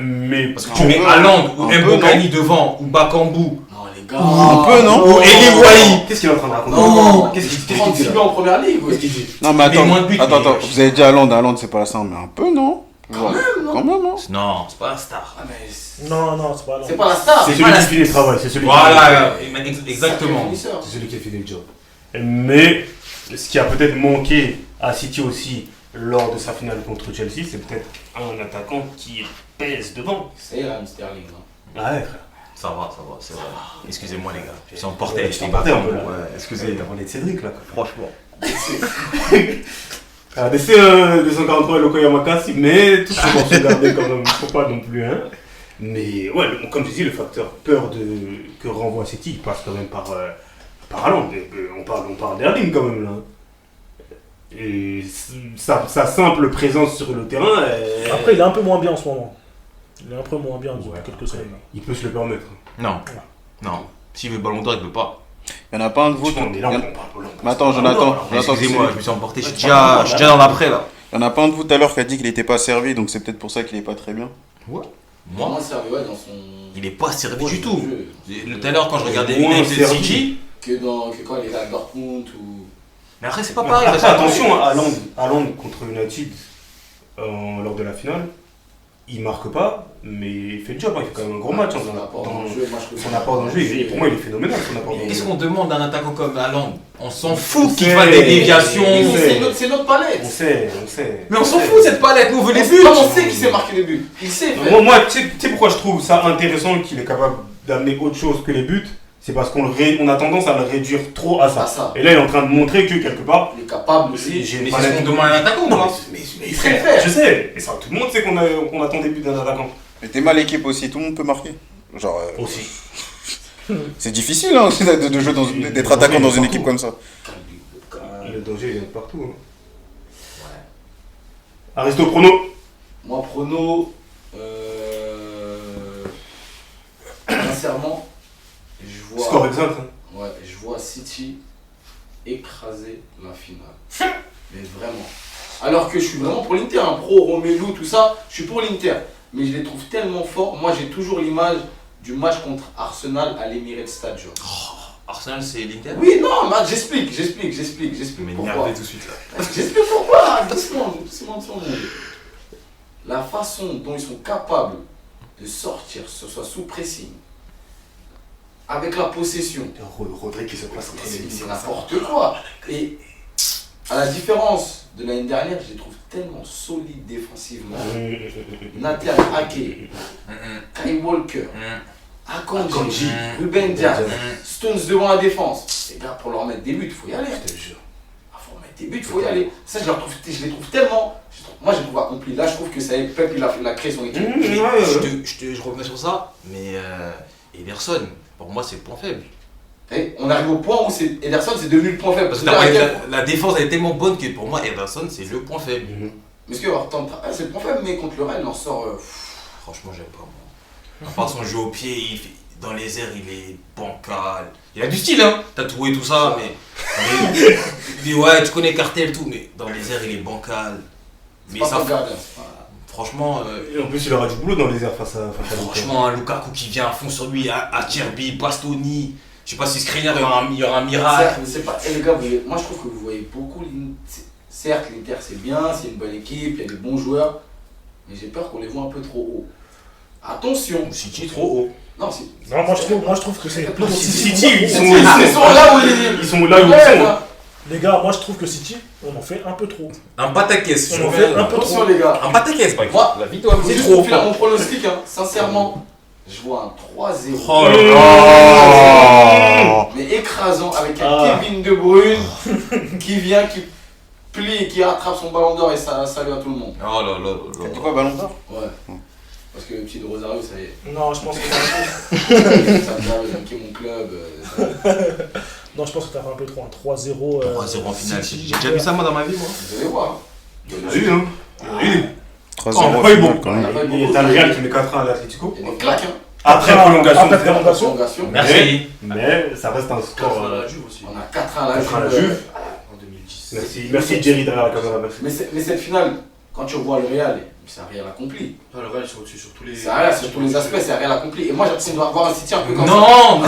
Mais Parce que tu mets Haaland ou Mbokani devant ou Bakambu Non, les gars. Un peu, non? ou Eli Wahi. Qu'est-ce qu'il est en train de raconter? Non, Qu'est-ce qu'il dit 36 là? buts en première ligue. Qu'est-ce qu'il dit? Non, mais Mais moins de buts, attends, mais- vous avez dit Haaland, c'est pas la star, mais un peu, non? Quand même, non? Quand même, non? Non, c'est pas la star. Ah, mais non, c'est pas là. c'est pas la star. C'est pas celui la- qui fait le travail, c'est celui Voilà, exactement. C'est celui qui a fait le job. Mais ce qui a peut-être manqué à City aussi lors de sa finale contre Chelsea, c'est peut-être un attaquant qui pèse devant. C'est Raheem Sterling. Hein. Ah ouais, frère. Ça va, c'est vrai. Excusez-moi les gars, je suis emporté. Je t'en partais un peu là. Ouais, excusez. T'as parlé de Cédric là. Franchement. DC 243 et Loko Yamakasi, mais tout ça pour se garder quand même, faut pas non plus. Hein. Mais ouais, comme je dis, le facteur peur que renvoie City, il passe quand même par Haaland. On parle d'Erling quand même là. Et sa simple présence sur le terrain. Après, il est un peu moins bien en ce moment. Il est un peu moins bien depuis Ouais, quelques semaines. il peut se le permettre. Non, non. S'il veut le ballon d'or, il peut pas. Il y en a pas un de vous. Mais là, il y on en- parle pas. Mais attends, Jonathan, Excusez-moi, je me suis emporté, je suis déjà dans l'après là. il y en a pas un de vous tout à l'heure qui a dit qu'il était pas servi, donc c'est peut-être pour ça qu'il est pas très bien. Moi, Moi, servi ouais, dans son. il est pas servi Ouais, du tout. jeu. Tout à l'heure, quand je regardais Moins United servi. City, Que quand il était à Dortmund ou. mais après, c'est pas pareil. Après, parce que- attention, Haaland contre United lors de la finale, il marque pas, mais il fait le job. Hein, il fait quand même un gros match. Son apport dans le jeu, moi, je trouve Son apport dans le jeu, pour moi, il est phénoménal. Son apport dans Mais le qu'est-ce jeu. qu'on demande d'un attaquant comme Haaland? On s'en fout On qu'il sait. fasse des déviations. On sait. C'est notre palette. On sait. Mais on s'en fout cette palette, nous on veut les buts. On sait qu'il sait marquer les buts. Il sait faire. Moi, tu sais pourquoi je trouve ça intéressant qu'il est capable d'amener autre chose que les buts? C'est parce qu'on a tendance à le réduire trop à À ça. ça. Et là, il est en train de montrer que quelque part, Il est capable aussi. j'ai Mais une c'est ce palette. qu'on demande à un attaquant ou Non, pas? mais Il sait faire. je sais. Et ça, tout le monde sait qu'on attend des buts d'un attaquant. Mais t'es mal l'équipe aussi, tout le monde peut marquer. Genre, Aussi. c'est difficile hein, de jouer d'être attaquant dans une équipe comme ça. Le danger, il est partout. Hein. Aristo, prono. Moi, prono, sincèrement, je vois. Score exact. Hein. Ouais, je vois City écraser la finale. Mais vraiment. Alors que je suis vraiment pour l'Inter, hein, pro Romelu, tout ça, je suis pour l'Inter. Mais je les trouve tellement forts. Moi, j'ai toujours l'image du match contre Arsenal à l'Emirates Stadium. Arsenal, c'est l'Inter? Oui, non, mais j'explique Mais pourquoi. énervé tout de suite là. J'explique pourquoi. Doucement. La façon dont ils sont capables de sortir, que ce soit sous pressing, avec la possession, Rodri qui se place en train de c'est n'importe quoi. Et à la différence de l'année dernière, je les trouve tellement solides défensivement. Nathan Ake, Kyle Walker, Akanji, Ruben Diaz, Stones devant la défense. Les gars, pour leur mettre des buts, il faut y aller. Je te jure. Pour mettre des buts, il faut y aller. Ça, je les trouve tellement. Moi, je les trouve accomplis. Là, je trouve que ça y est, Pep, il a créé son équipe. Je reviens sur ça, mais Ederson, pour moi, c'est le point faible. Et on arrive au point où Ederson, c'est devenu le point faible. Parce que la défense, elle est tellement bonne que pour moi, Ederson, c'est le point faible. Mais c'est le point faible, mais contre le Real, il en sort. Franchement, j'aime pas, moi. À part son jeu au pied, dans les airs, il est bancal. Il a du style, hein, tatoué, tout ça, mais ouais, tu connais Cartel, tout, mais dans les airs, il est bancal. Mais ça, franchement. Et en plus, il aura du boulot dans les airs face à franchement, Lukaku qui vient à fond sur lui, à Cherby, Bastoni. Je sais pas si Skriniar, il y aura un miracle. C'est pas. Les gars, moi je trouve que vous voyez beaucoup. Certes, l'Inter c'est bien, c'est une bonne équipe, il y a des bons joueurs, mais j'ai peur qu'on les voit un peu trop haut. Attention. City trop haut. Non, moi je trouve que c'est plus City, ils sont là où ils sont là. Les gars, moi je trouve que City, on en fait un peu trop. Un pataquès, on en fait un peu trop. Les gars. Un pataquès, par exemple. Moi, la victoire, c'est trop. Mon pronostic, hein, sincèrement, je vois un 3-0. Oh là là. Mais écrasant avec un Kevin De Bruyne qui vient, qui plie, qui rattrape son ballon d'or et ça salue à tout le monde. Oh là là là. C'est quoi, ballon d'or? Ouais. Parce que le petit de Rosario, ça y est. Non, je pense que ça me qui mon club. Non, je pense que t'as fait un peu trop. Un 3-0. 3-0 en finale. J'ai déjà vu ça, moi, dans ma vie, moi. Vous allez voir. Il y en a eu, hein. 3-0 pas eu beaucoup. quand même. Et t'as le Real qui met 4-1 à l'Atlético. Il y a des claques, hein. Après prolongation. Merci. Mais ça reste un score. à la Juve aussi. On a 4-1 à la Juve. En 2010. Merci Jerry derrière la caméra. Mais cette finale, quand tu vois le Real, c'est un Real accompli. Ah, le Real, ils sont au-dessus sur tous les. C'est un Real sur tous les aspects, c'est un Real accompli. Et moi, j'ai l'impression de voir un City un peu comme ça. Non. On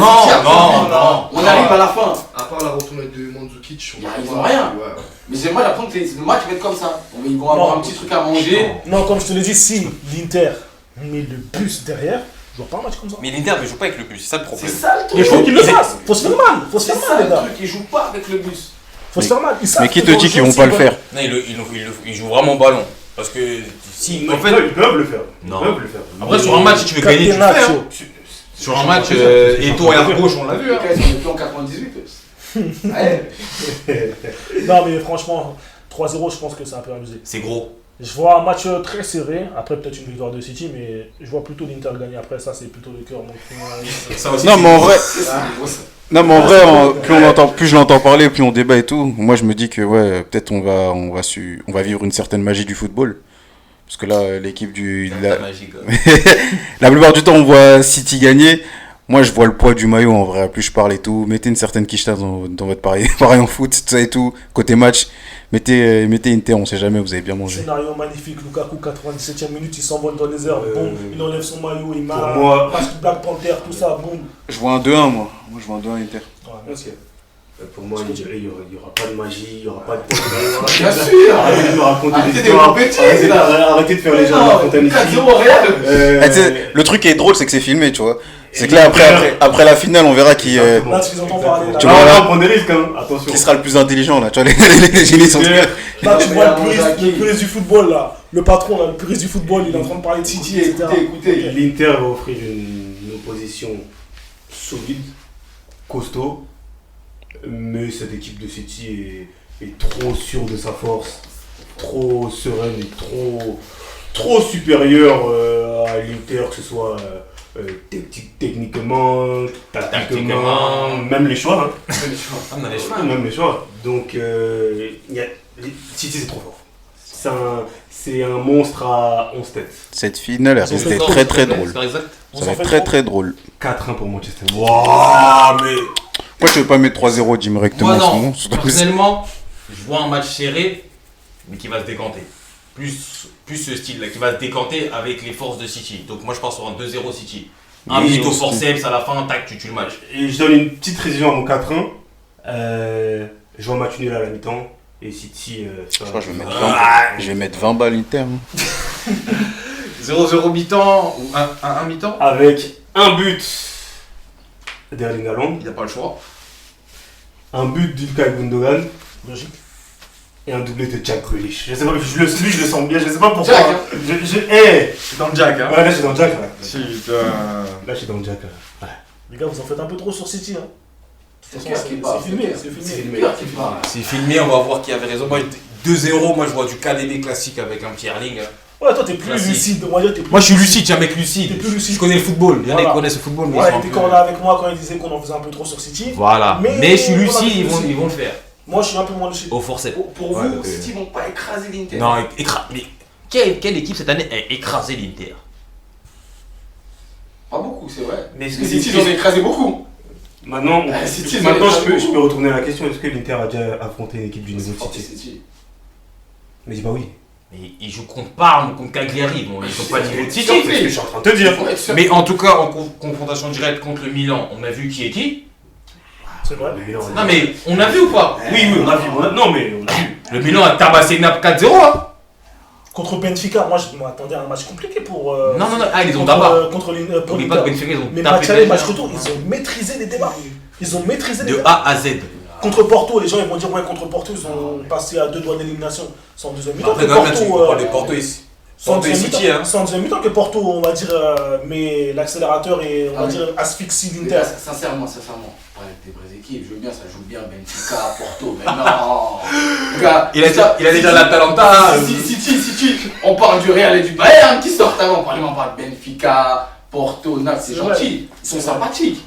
arrive à la fin. À part la retournée de Mandzukic, Ils ont rien. Ouais. Mais moi, j'ai l'impression que le match va être comme ça. Ils vont avoir un petit truc à manger. Non, comme je te l'ai dit, si l'Inter met le bus derrière, je vois pas un match comme ça. Mais l'Inter ne joue pas avec le bus, c'est ça le C'est problème. ça le truc. Il faut qu'ils le fassent. Faut se faire mal. Faut se C'est faire ça mal, les le gars. truc. Ils jouent pas avec le bus. Faut se faire mal. Mais qui te dit qu'ils vont pas le faire? Non, ils jouent vraiment ballon. Parce que si. En fait. Ils peuvent le faire. Non. Ils peuvent le faire. Après, sur un match, si tu veux gagner, tu le fais. hein. Sur un match, Eto'o arrière gauche, on l'a vu. hein. Ils sont plus en 98. Ouais. Non, mais franchement, 3-0, je pense que c'est un peu abusé. C'est gros. Je vois un match très serré. Après, peut-être une victoire de City, mais je vois plutôt l'Inter gagner. Après, ça, c'est plutôt le cœur. Ça aussi, Non, mais en vrai, C'est non, mais en vrai, plus je l'entends parler, plus on débat et tout. Moi, je me dis que ouais, peut-être on va vivre une certaine magie du football. Parce que là, l'équipe la magie, quoi. la plupart du temps, on voit City gagner. Moi, je vois le poids du maillot en vrai. Plus je parle et tout. Mettez une certaine quicheta dans votre pari en foot, tout ça et tout. Côté match, mettez Inter, on sait jamais, vous avez bien mangé. Scénario magnifique. Lukaku, 97e minute, il s'envole dans les airs. Boum, il enlève son maillot, il marque. moi- Black Panther, tout ça, boum. Je vois un 2-1, moi. Moi, je vois un 2-1 Inter. Ouais. Ok. Pour moi, il n'y aura pas de magie, il n'y aura pas de poids. Bien sûr. Arrêtez de me raconter Arrêtez des de histoires. me bêtises, là. Arrêtez de faire les gens de la fontaine ici. 4-0 Real. Eh, tu sais, le truc qui est drôle, c'est que c'est filmé, tu vois. C'est que là, après la finale, on verra qui, Là, tu les entends parler. Là, Tu Non, vois, là- on prend des risques, hein. Attention. qui sera le plus intelligent, là. Tu vois, les génies sont clairs. là, tu vois le puriste du football, là. Le patron, là, le puriste du football, il est en train de parler de City, etc. Écoutez. L'Inter va offrir une opposition solide, costaud, mais cette équipe de City est trop sûre de sa force, trop sereine et trop supérieure à l'Inter, que ce soit techniquement, tactiquement, même les choix. Hein. On a les cheveux. Même les choix. Donc, City c'est trop fort. c'est un monstre à 11 têtes. Cette finale, elle risque d'être très très drôle. Ça va être très très drôle. 4-1 pour Manchester United. Waouh, mais. Pourquoi tu veux pas mettre 3-0 directement Moi, en non. ce moment? Personnellement, je vois un match serré, mais qui va se décanter. Plus ce style-là, qui va se décanter avec les forces de City. Donc, moi, je pars sur un 2-0 City. Un but au forceps à la fin, tac, tu tues le match. Et je donne une petite révision à mon 4-1. Je vois un match nul à la mi-temps. Et City. Je crois que je vais mettre 20 balles Inter. 0-0 mi-temps ou 1 mi-temps. Avec un but d'Erling Haaland, Il n'y a pas le choix. un but d'Ilkay Gundogan Logique. et un doublé de Jack Grealish. Je sais pas, je le sens bien, je sais pas pourquoi. Jack, hein. C'est dans le jack, hein. Ouais, là je suis dans le Jack. Là, Putain. là je suis dans le Jack. Ouais. Les gars, vous en faites un peu trop sur City. Hein. De toute Qu'est-ce façon, qui parle, c'est filmé. c'est C'est filmé. Pierre qui parle. C'est filmé, on va voir qui avait raison. Moi, 2-0, moi je vois du KDB classique avec un petit Erling. Ouais, toi, t'es plus Classique. lucide. On va dire, t'es plus Moi je suis lucide, j'ai un mec lucide. T'es plus lucide. Je connais le football. Il y en a qui Voilà. connaissent le football, mais Ouais, ils sont t'es un quand peu... on a avec moi quand il disait qu'on en faisait un peu trop sur City. Voilà. Mais je suis voilà, lucide, t'es lucide. ils vont le faire. Moi, je suis un peu moins lucide. Au forceps. Pour Ouais, vous, donc, City vont pas écraser l'Inter. Non, mais quelle équipe cette année a écrasé l'Inter? Pas beaucoup, c'est vrai. Mais est-ce Mais que City, ils ont écrasé beaucoup. Maintenant, City, maintenant ils ont je peux retourner à la question, est-ce que l'Inter a déjà affronté une équipe du niveau de Forte City? City. Mais dis pas oui. Mais ils jouent contre Parme, contre Cagliari, bon, ils sont pas niveau de City. C'est ce que je suis en train de te dire. Faut être sûr. Mais en tout cas, en confrontation directe contre le Milan, on a vu qui est qui. C'est vrai. Non mais, on a vu ou pas? Oui, on a vu. Non, mais on a vu. Le Milan a tabassé Naples 4-0, hein. Contre Benfica, moi, je m'attendais à un match compliqué pour. Non, ils ont contre, d'abord. contre Pour les pas de Benfica, ils ont Mais tapé match aller, les match gens. retour, ils ont maîtrisé les débats. Ils ont maîtrisé les De débats. A à Z. Contre Porto, les gens ils vont dire ouais, contre Porto, ils ont passé à 2 doigts d'élimination. C'est en deuxième mi-temps. Après, que quand même, tu Porto, parles de Porto ici. c'est en Porto et deuxième City, mi-temps- hein. c'est en deuxième mi-temps que Porto, on va dire, met l'accélérateur et on va dire asphyxie Mais l'Inter. là, sincèrement, pas avec des vraies équipes, je veux bien, ça joue bien, Benfica, Porto, mais non. Gars, Il a déjà l'Atalanta. City, on parle du Real et du Bayern qui sortent avant, on parle de Benfica, Porto, Naples, c'est C'est vrai. gentil, ils sont sympathiques.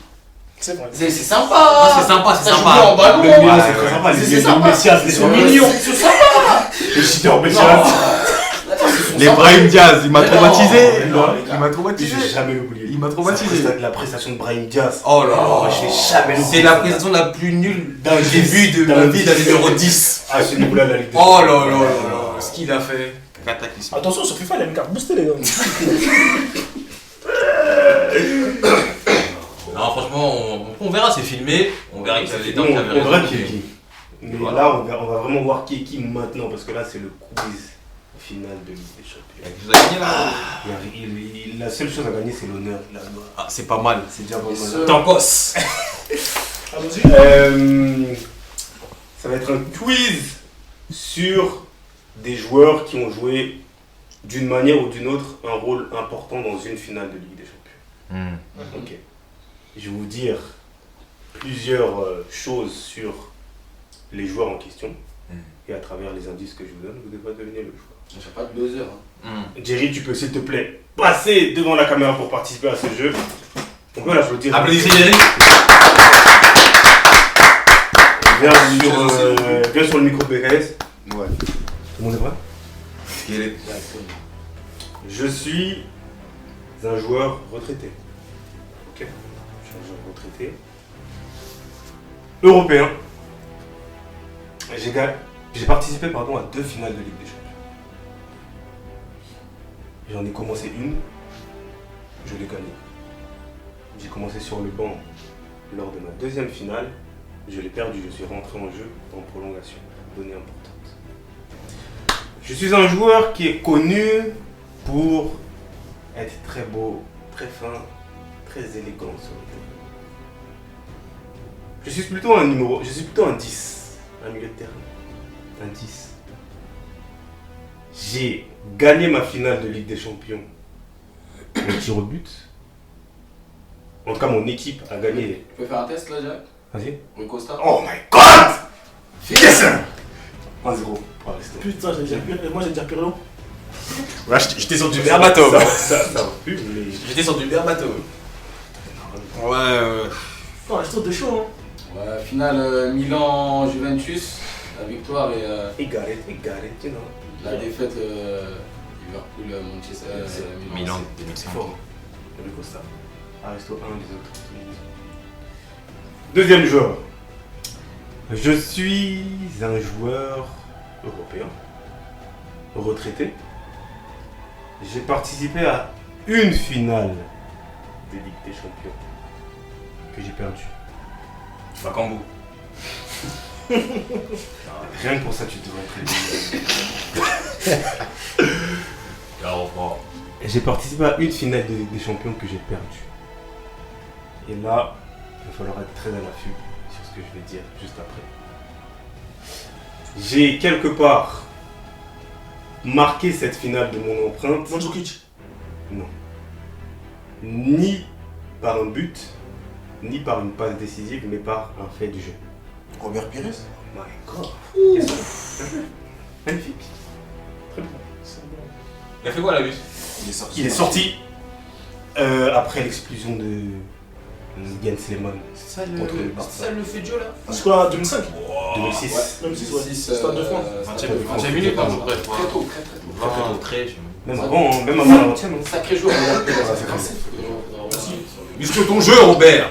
C'est vrai. C'est sympa. Ouais, c'est sympa, c'est Ça joue sympa. bien en ballon. Le Milan, Ouais, c'est très sympa. c'est Les sympa. Messias, ils sont Ouais, mignons. C'est sympa. Les cheaters Non. Messias. Attends, ils sont Les sympas. Brahim Diaz, il m'a Mais non, traumatisé. mais non, les gars. Il m'a traumatisé. Je vais jamais oublié. Il m'a traumatisé. La prestation de Brahim Diaz. Oh là Oh, là. je vais jamais l'oublier. C'est la prestation la plus nulle D'un que j'ai vue de ma vie d'un numéro 10. Ah, ce niveau-là de la Ligue des Oh là Champions. là là là. Ce qu'il a fait. Cataclysme. Attention, sur FIFA, il a une carte boostée, les gars. Non, franchement, on verra, c'est filmé. On verra qu'il y avait des temps qui avaient On verra raison. qui est qui. Mais Voilà. là, on va vraiment voir qui est qui maintenant, parce que là, c'est le quiz final de Ligue des Champions. Il y a quelque chose à gagner là. La seule chose à gagner, c'est l'honneur. Ah, c'est pas mal. C'est déjà pas Et mal. Tankos. Allons-y. Ça va être un quiz sur des joueurs qui ont joué d'une manière ou d'une autre un rôle important dans une finale de Ligue des Champions. Ok. Je vais vous dire plusieurs choses sur les joueurs en question. Et à travers les indices que je vous donne, vous devrez deviner le joueur. Je fais pas de buzzer. Hein. Jerry, tu peux s'il te plaît passer devant la caméra pour participer à ce jeu. On peut l'applaudir. Applaudissez Jerry. Viens sur le micro de BKS. Ouais. Tout le monde est prêt? Je suis un joueur retraité. Ok. Je suis un joueur retraité. Européen. J'ai participé à 2 finales de Ligue des Champions. J'en ai commencé une. Je l'ai gagnée. J'ai commencé sur le banc lors de ma 2e finale. Je l'ai perdu. Je suis rentré en jeu en prolongation. Donnée importante. Je suis un joueur qui est connu pour être très beau, très fin, très élégant sur le terrain. Je suis plutôt un 10, un milieu de terrain. Un 10. J'ai gagné ma finale de Ligue des Champions au tir au but. En tout cas, mon équipe a gagné. Tu peux faire un test là, Jack? Vas-y. Rui Costa? Oh my god! Yes! 1-0 pour Aristo. Putain, moi j'ai déjà Pirlo. Là, j'étais sur du verbatim. Ça va plus, mais. J'étais sur du verbatim. Ouais. Non, reste de chaud, hein. Ouais, finale Milan-Juventus, la victoire est. He got it, you know. La défaite Liverpool, Manchester, Milan, C'est fort. Le Costa. Aristo 1 des autres. Deuxième joueur. Je suis un joueur européen, retraité. J'ai participé à une finale de Ligue des Champions que j'ai perdue. Bakambu. Rien que pour ça, tu devrais être J'ai participé à une finale de Ligue des Champions que j'ai perdue. Et là, il va falloir être très à l'affût sur ce que je vais dire juste après. J'ai quelque part marqué cette finale de mon empreinte. Mandzukic. Non. Ni par un but, ni par une passe décisive, mais par un fait du jeu. Robert Pires. My God. Magnifique. Très bon. Il a fait quoi la bus? Il est sorti après l'explosion de Jens Lehmann C'est contre le Barça. ça le fait de jeu là? C'est quoi, 2005 2006. 2006, ouais. 2006, Stade de France. 20 minutes à peu près. Très tôt, très tôt. 23, Même avant, hein, même avant la 20e. Hein. Sacré joueur, ça fait Merci. Muscle ton jeu, Robert.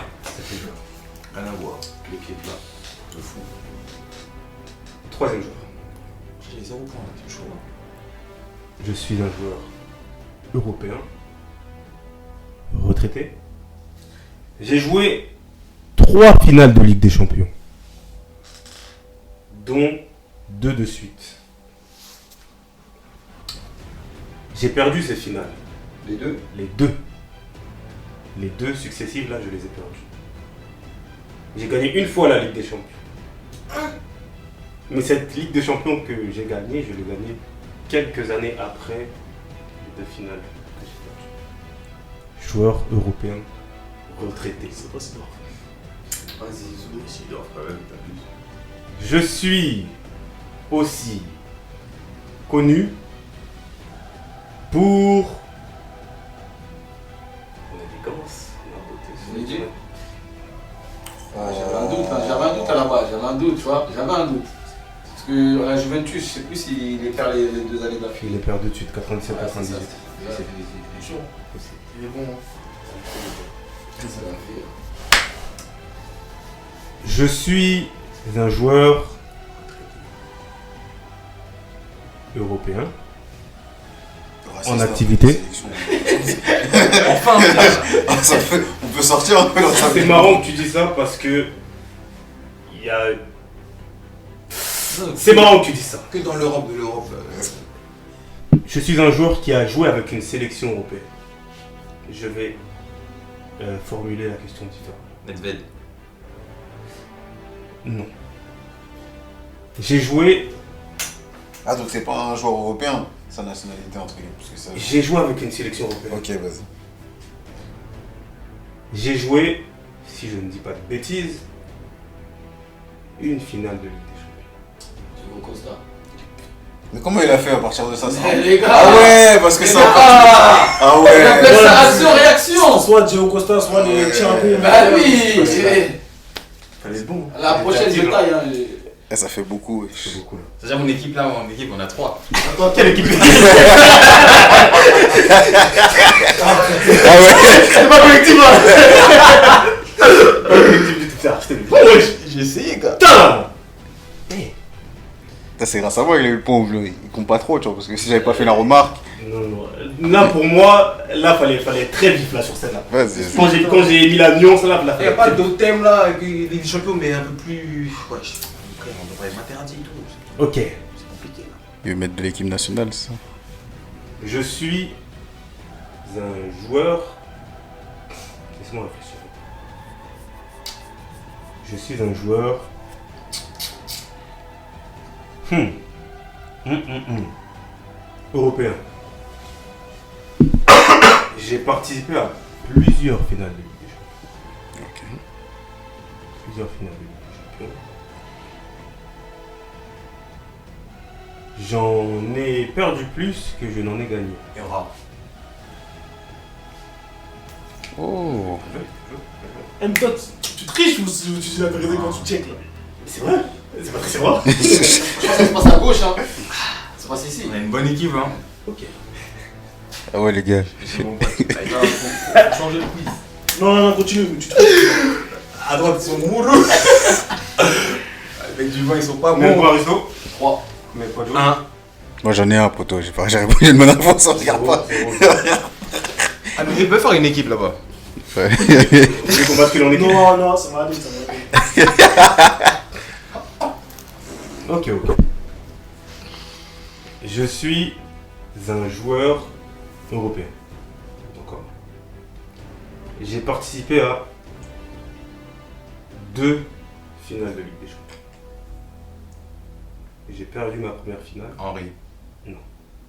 Rien à voir. Les pieds plats. De fou. Troisième joueur. J'ai 0 points, c'est chaud. Je suis un joueur européen, retraité. J'ai joué 3 finales de Ligue des Champions, dont 2 de suite. J'ai perdu ces finales. Les deux? Les deux. Les 2 successives, là, je les ai perdues. J'ai gagné une fois la Ligue des Champions. Mais cette Ligue des Champions que j'ai gagnée, je l'ai gagnée quelques années après les 2 finales que j'ai perdues. Joueur européen retraité. C'est pas si grave. Vas-y, Sidorf quand même, Je suis aussi connu pour mon élégance, ma beauté. Didier. J'avais un doute, hein, j'avais un doute à la base, j'avais un doute, tu vois, j'avais un doute. Parce que la Juventus, je sais plus s'il est perd les 2 années d'affilée. Il est perdu de suite, 97-98. C'est chaud. Il est bon. Ça l'a fait. Je suis un joueur européen en activité. Enfin, Ah, ça fait- on peut sortir un peu dans sa C'est marrant que tu dis ça parce que il y a... C'est marrant que tu dis ça. que dans l'Europe de l'Europe. Je suis un joueur qui a joué avec une sélection européenne. Je vais formuler la question différemment. Nedved. Non. J'ai joué Ah, donc c'est pas un joueur européen, sa nationalité entre guillemets. Parce que ça... J'ai joué avec une sélection européenne. Ok, vas-y. J'ai joué, si je ne dis pas de bêtises, une finale de Ligue des Champions. Diego Costa. Mais comment il a fait à partir de ça Les gars! Ah ouais, parce que ça. Ah On ouais. appelle ça action-réaction! Soit Diego Costa, soit les Thiago. Bah oui! Fallait être bon. La prochaine je taille, hein. Eh, ça fait beaucoup. Ouais. C'est beaucoup là. C'est-à-dire mon équipe là, mon équipe on a 3. Quelle équipe? Ah ouais. C'est pas collectif là. Pas collectif du tout. C'était bon, wesh. J'ai essayé gars. Putain. Ça, c'est grâce à moi qu'il a eu le point où il compte pas trop, tu vois, parce que si j'avais pas fait la remarque. Non, non. Là pour moi, là fallait être très vif là sur celle-là. Vas-y. Quand j'ai mis la nuance là, Il n'y a pas d'autres thèmes là, avec les champions, mais un peu plus. Ouais, après on devrait m'interdire et tout. Ok. C'est compliqué là. Il veut mettre de l'équipe nationale, c'est ça. Je suis un joueur. Laisse-moi réfléchir. Je suis un joueur. Européen. J'ai participé à plusieurs finales de Ligue des Champions. Ok. Plusieurs finales de Ligue des Champions. J'en ai perdu plus que je n'en ai gagné. Evra. Oh. M-Dot, tu triches ou tu dis la vérité quand tu check là? C'est vrai. C'est pas très vrai. Je pense que ça se passe à gauche, hein. Ça passe ici. On a une bonne équipe, hein. Ok. Ah ouais, les gars. C'est mon pote. Faut changer de quiz. Non, continue. À droite, ils sont moulous. Avec du vin, ils sont pas Même bons. pas Risto. 3. Mais pas de Moi j'en ai un, poteau. J'ai répondu une bonne réponse, on regarde pas. Ah, mais il peut faire une équipe là-bas. Ouais. Vous voulez qu'on bascule en équipe? Non, ça va aller. Ok. Je suis un joueur européen. D'accord. J'ai participé à 2 finales de Ligue des Champions. J'ai perdu ma première finale. Henri.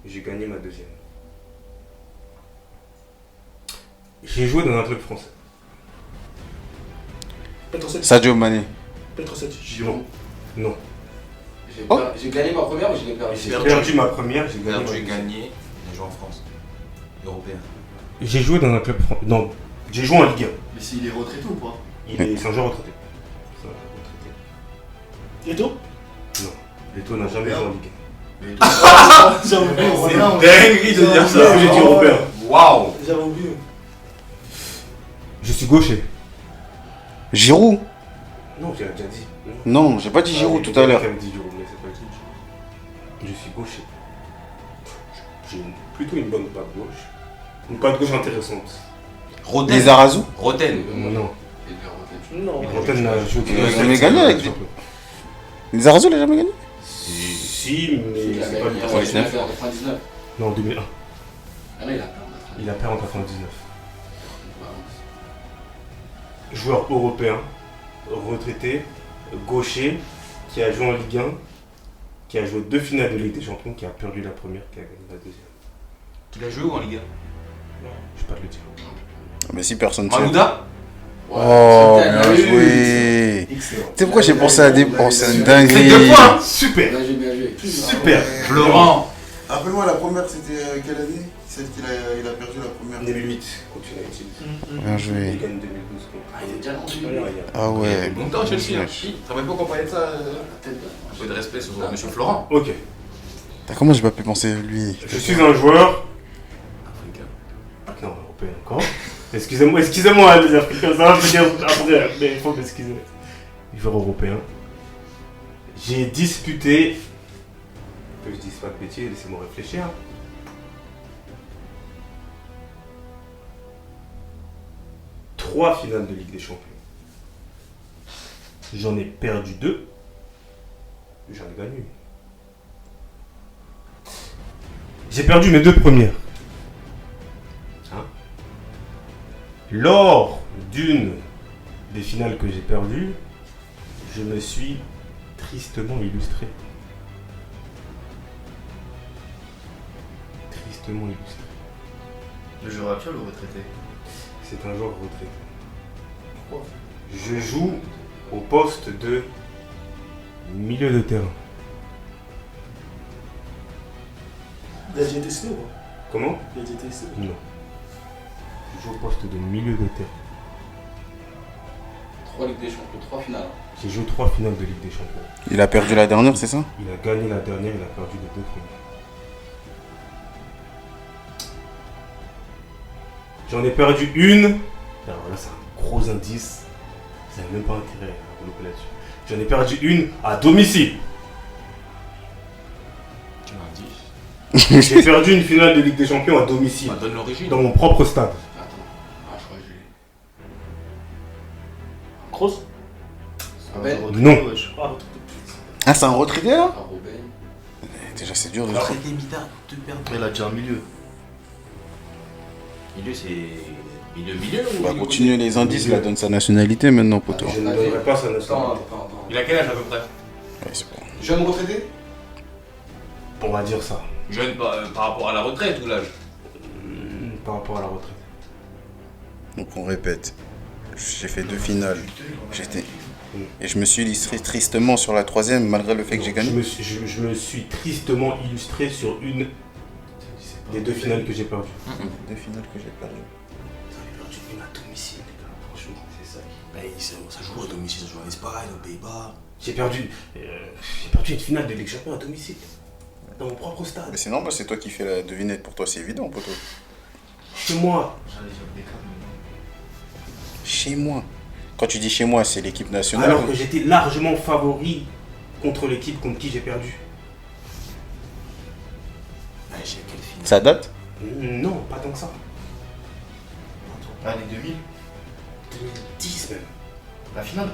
J'ai gagné ma deuxième. J'ai joué dans un club français. Petroset. Sadio Mané. Non. Non. J'ai gagné ma première ou je l'ai perdu? J'ai perdu ma première, j'ai gagné ma J'ai deuxième. gagné. J'ai joué en France. Européen. J'ai joué dans un club français. Non, j'ai joué en Ligue 1. Mais s'il est retraité ou pas? C'est un joueur retraité. Et tout Leto n'a jamais joué en Ligue Mais J'avais oublié. C'est Voilà. dinguerie de dire 1. ça. J'ai dit européen. Waouh. J'avais oublié. Je suis gaucher. Giroud. Non, j'ai déjà dit. Non, j'ai pas dit Giroud tout à l'heure. Dit Giroud, mais c'est pas dit. Je suis gaucher. J'ai plutôt une bonne patte gauche. Une patte gauche intéressante. Roten. Les Arazou. Roten. Non. Non. Roten n'a joué Il a jamais gagné avec lui. Les Arazou, il a jamais gagné. Si, mais Il a c'est pas gagné lui. en 99. Non, en 2001. Ah non, il a perdu. Il a perdu en 99. Joueur européen, retraité, gaucher, qui a joué en Ligue 1, qui a joué 2 finales de Ligue des Champions, qui a perdu la première, qui a gagné la deuxième. Tu l'as joué où en Ligue 1? Je vais pas te le dire. Mais si personne ne sait. Malouda? Oh, Putain, bien oui. joué. Excellent. Tu sais pourquoi j'ai pensé à des. Oh, c'est une C'est 2 dinguerie. points. Super. Bien joué. Super. Florent. Rappelle-moi, la première, c'était quelle année? Celle qu'il a perdu la première. 2008, contre United. Bien joué. Il gagne 2012. Ah, il est déjà lancé. Ah ouais. Longtemps Chelsea. Hein. Wesh. Tu te rappelles pas qu'on parlait de ça? Un peu de respect sur monsieur Florent. Ok. Comment j'ai pas pu penser à lui? Je suis un joueur. Africain. Non, européen encore. Excusez-moi, les Africains, ça va venir après, mais il faut m'excuser. Joueur européen. J'ai disputé. Que je dise pas de bêtises, laissez-moi réfléchir. Trois finales de Ligue des Champions. J'en ai perdu 2. J'en ai gagné une. J'ai perdu mes 2 premières. Hein? Lors d'une des finales que j'ai perdues, je me suis tristement illustré. Tristement illustré. Le joueur actuel ou retraité? C'est un joueur retraité. Pourquoi? Je joue au poste de milieu de terrain. Il a déjà été cité ou pas? Comment? Il a déjà été cité. Non. Je joue au poste de milieu de terrain. 3 Ligue des Champions, 3 finales. J'ai joué 3 finales de Ligue des Champions. Il a perdu la dernière, c'est ça? Il a gagné la dernière, il a perdu les 2 premières. J'en ai perdu une. Alors là, c'est un gros indice. Vous n'avez même pas intérêt à vous louper là-dessus. J'en ai perdu une à domicile. Tu m'as dit. J'ai perdu une finale de Ligue des Champions à domicile. Donne l'origine. Dans mon propre stade. Attends. Ah, je crois que j'ai. Grosse. Robben. Non. Ah, Ah, c'est un retraité là? Ah, Robben. Déjà, c'est dur de Alors, faire. c'était bizarre de te perdre. Après, il a déjà un milieu. Milieu, c'est. Milieu On va continuer les indices, là, donne sa nationalité maintenant, poteau. Je ne donnerai pas sa Attends, nationalité. attends. Il a quel âge à peu près? Ouais, c'est bon. Jeune retraité? On va dire ça. Jeune par rapport à la retraite ou l'âge? Par rapport à la retraite. Donc on répète. J'ai fait 2 finales. Et je me suis illustré tristement sur la 3ème malgré le fait que j'ai gagné. Je me suis tristement illustré sur une des 2 finales que j'ai perdues. 2 finales que j'ai perdues. J'en ai perdu une à domicile, les gars. Franchement, c'est ça. Ça joue à domicile, ça joue en Espagne, aux Pays-Bas. J'ai perdu une finale de Ligue des Champions à domicile. Dans mon propre stade. Mais c'est normal, c'est toi qui fais la devinette. Pour toi, c'est évident, poto. Chez moi. Chez moi. Quand tu dis chez moi, c'est l'équipe nationale. Alors que j'étais largement favori contre l'équipe contre qui j'ai perdu. Ça date? Non, pas tant que ça. Année 2000, 2010 même. la finale.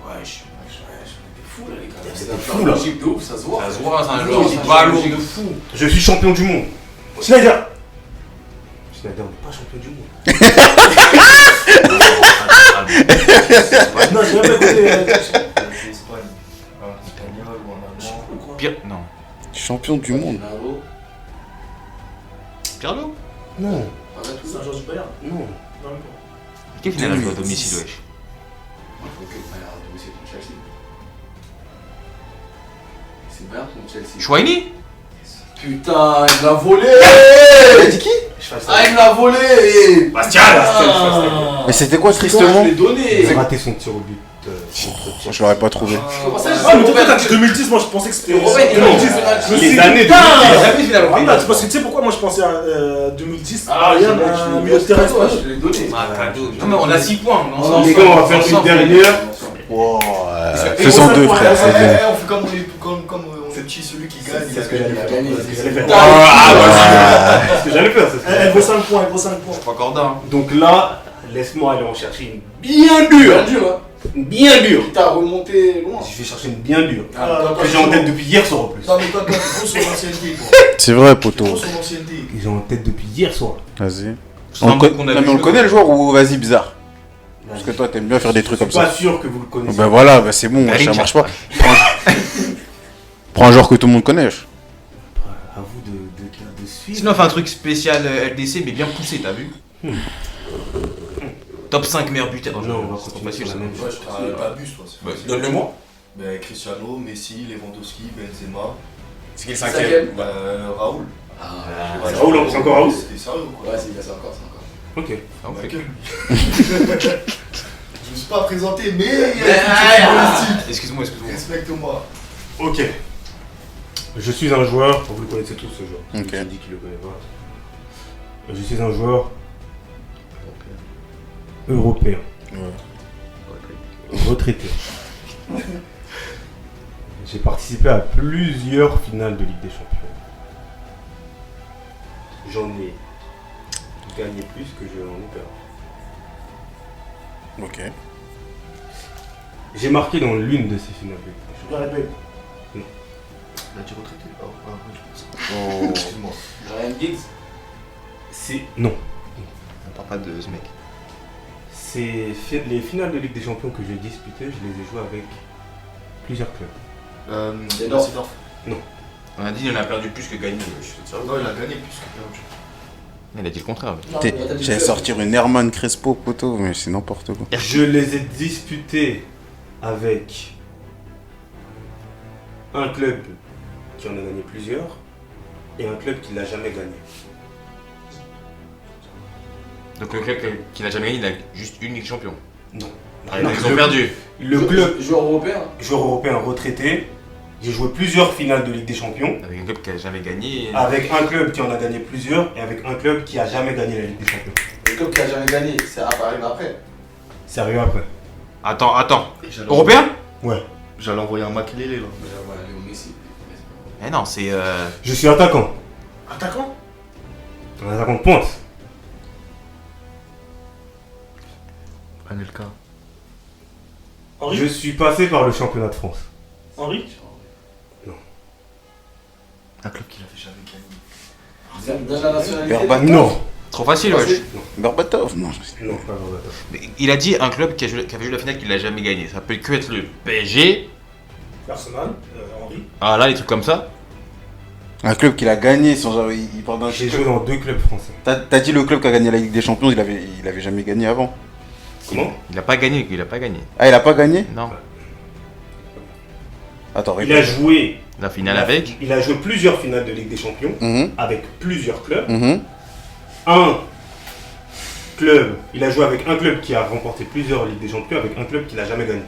Wesh. Fou là les gars. C'est C'était un fou là. logique de ouf, ça se voit. Ça se voit, c'est un Oui, joueur c'est un ballon joueur de fou. Je suis champion du monde. Schneider. Schneider n'est pas champion du monde. Non, j'ai jamais écouté. Espagne, en espagnol ou en allemand. Pire, non. Champion du monde. Ronaldo. Pirlo. Non. C'est un joueur du Bayern. Non. Non, même pas. Quelle finale a joué à domicile, wesh? Il faut que le Bayern a domicile contre Chelsea. C'est Bayern contre Chelsea. Chouaini? Putain, il me l'a volé. T'as dit qui? Ah, il me l'a volé. Bastian. Ah. Mais c'était quoi Je tristement? l'ai donné. Il a raté son tir au but. Je l'aurais pas trouvé. Comment ça, Ah, mais toi, t'as dit 2010, moi je pensais que c'était. Robert, il a Non, dit je penalty. me suis Les dit, années putain, 2010. Jamais final au Attends, parce que tu sais pourquoi moi je pensais à 2010 Ah, Bayern, un milieu de terrain espagnol. je l'ai donné. Ah, cadeau. Non, mais on a 6 points. Les gars, on va faire une dernière. Wow, Et faisons on deux, s'en frère. fout, c'est bien. On fait comme on est petit, celui qui gagne. C'est ce que j'allais faire. Gagné. C'est ce que j'allais faire. Ah, C'est ce que j'allais faire. c'est ce que Elle vaut 5 points, elle vaut 5 points. Pas corda. Donc là, laisse-moi aller en chercher une bien dure. Bien dur, hein. Une bien dure. Il t'a remonté loin. Je vais chercher une bien dure. Ah, Que j'ai en tête depuis hier soir en plus. Non, mais toi, t'es trop sur l'ancienneté, toi. C'est vrai, poto. Trop sur l'ancienneté. Que j'ai en tête depuis hier soir. Vas-y. C'est On, un mec qu'on a non, vu mais on le jouer. connaît le joueur ou vas-y, bizarre? Parce que toi, t'aimes bien faire des trucs Je comme suis pas ça. sûr que vous le connaissez. Bah voilà, bah c'est bon, Allez, ça une marche chasse. pas. Prends un joueur que tout le monde connaît. À vous de suivre. Sinon, on fait un truc spécial LDC, mais bien poussé, t'as vu? Top 5 meilleurs buteurs. Non, on va c'est continuer facile sur ça. la même chose. Ouais, t'abuses, toi. Bah, donne-le-moi. Ben, Cristiano, Messi, Lewandowski, Benzema, C'est qui le cinquième? Raoul. Ah, C'est Raoul, c'est encore Raoul. C'était sérieux ou quoi? ouais, c'est encore, c'est encore. Ok. Ah, on Ma fait que- gueule. Je me suis pas présenté, mais il y Mais, a une petite Excuse-moi. Respecte-moi. Ok. Je suis un joueur, vous le connaissez tous ce joueur. Ok. Je dis qu'il le connaît pas. Je suis un joueur européen. Retraité. J'ai participé à plusieurs finales de Ligue des Champions. J'en ai gagné plus que je n'en ai perdu. Ok. J'ai marqué dans l'une de ces finales de Ligue des Champions. Gareth Bale. Il a dit retraité. Oh. Excuse-moi. Ryan Giggs. C'est... Non. On parle pas de ce mec. Les finales de Ligue des Champions que j'ai disputées, je les ai jouées avec plusieurs clubs. Seedorf. On a dit qu'il en a perdu plus que gagné. Je suis sérieux. Non, il a gagné plus que perdu. Il a dit le contraire. mais. Non, T'es- t'as dit J'allais que- sortir une Herman Crespo, poto, mais c'est n'importe quoi. Je les ai disputés avec un club qui en a gagné plusieurs et un club qui l'a jamais gagné. Donc le club qui n'a jamais gagné, il a juste une Ligue des Champions. Non. Ah, Non, ils ont perdu. Le club Joueur européen. joueur européen retraité, j'ai joué plusieurs finales de Ligue des Champions Avec un club qui n'a jamais gagné. avec un club qui en a gagné plusieurs et avec un club qui a jamais gagné la Ligue des Champions. Le club qui a jamais gagné, c'est arrivé après. C'est arrivé après. Attends. Et j'allais Européen? Ouais. J'allais envoyer un Makelele là. Voilà, Léo Messi. Eh non, c'est. Je suis attaquant. Attaquant? Un attaquant de pointe. Anelka. Henri? Je suis passé par le championnat de France. Henri? Un club qui l'avait jamais gagné. Donne la nationalité. Berbatov. Non. Trop facile, wesh. Berbatov, non. Non, pas Berbatov. Mais il a dit un club qui avait joué la finale qu'il n'a jamais gagné. Ça peut que être le PSG. Arsenal, Henri. Ah là, les trucs comme ça. Un club qu'il a gagné sans genre, il parle d'un J'ai joué dans 2 clubs français. T'as dit le club qui a gagné la Ligue des Champions, il avait jamais gagné avant. Comment? Il a pas gagné. Ah, il a pas gagné? Non. Attends, Il a répète. joué. La finale avec. Il a joué plusieurs finales de Ligue des Champions Mhm, avec plusieurs clubs. mhm. Un club, il a joué avec un club qui a remporté plusieurs Ligues des Champions avec un club qui n'a jamais gagné.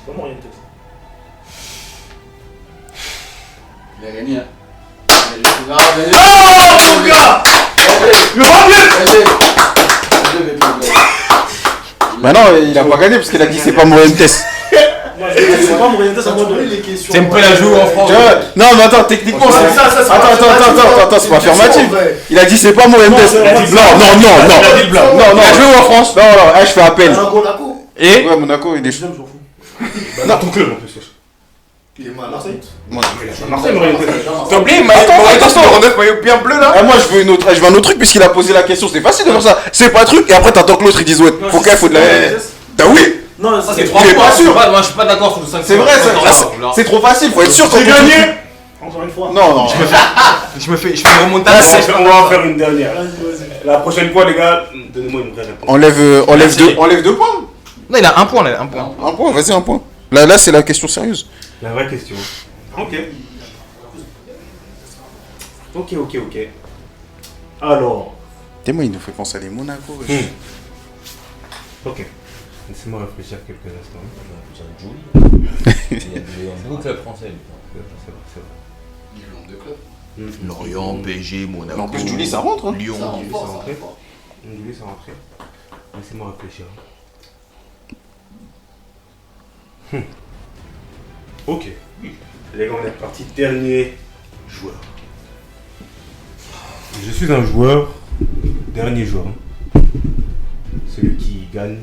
Comment il y a une tête? Il a gagné, hein. Non, mon gars! Le premier! Bah non, il a pas gagné parce qu'il a dit c'est pas Morientes. C'est pas Morientes, c'est moi de les questions. C'est un peu la joue en France. Non, mais attends, techniquement, c'est. Attends, c'est pas affirmatif. Il a dit c'est pas Morientes. Non, Il a dit le blanc. Non, il a joué en France. Non, je fais appel. Monaco. Et ouais, Monaco, il est chaud. je m'en fous. Bah, ton club en plus. Il est mal. Marseille. Marseille, Morientes. T'as oublié, mais attention, on a maillot bien bleu là. Moi je veux un autre truc puisqu'il a posé la question, c'est facile de faire ça. C'est pas un truc et après t'attends que l'autre il dise ouais, faut de la. T'as oui. Non, Ça c'est Il 3 est points. pas sûr. Moi je suis pas d'accord sur le 5. C'est vrai, c'est trop facile, faut être sûr J'ai gagné. encore une fois. Non. Je me fais une remontada. On va en faire une dernière. La prochaine fois, les gars, donnez-moi une vraie réponse. Enlève 2 points. Non, il a un point, un point. Un point, vas-y, un point. Là c'est la question sérieuse. La vraie question. Ok. Alors. Dis-moi, il nous fait penser à des Monaco. Ok. Laissez-moi réfléchir quelques instants. Il y a beaucoup de clubs français. C'est vrai. Il joue en 2 clubs. Lorient, PSG, Monaco. En plus, tu dis ça rentre. Hein. Lyon. Julie, c'est rentré. Julie, c'est rentré. Laissez-moi réfléchir. Ok. Les gars, on est parti. Dernier joueur. Je suis un joueur. Dernier joueur. Celui qui gagne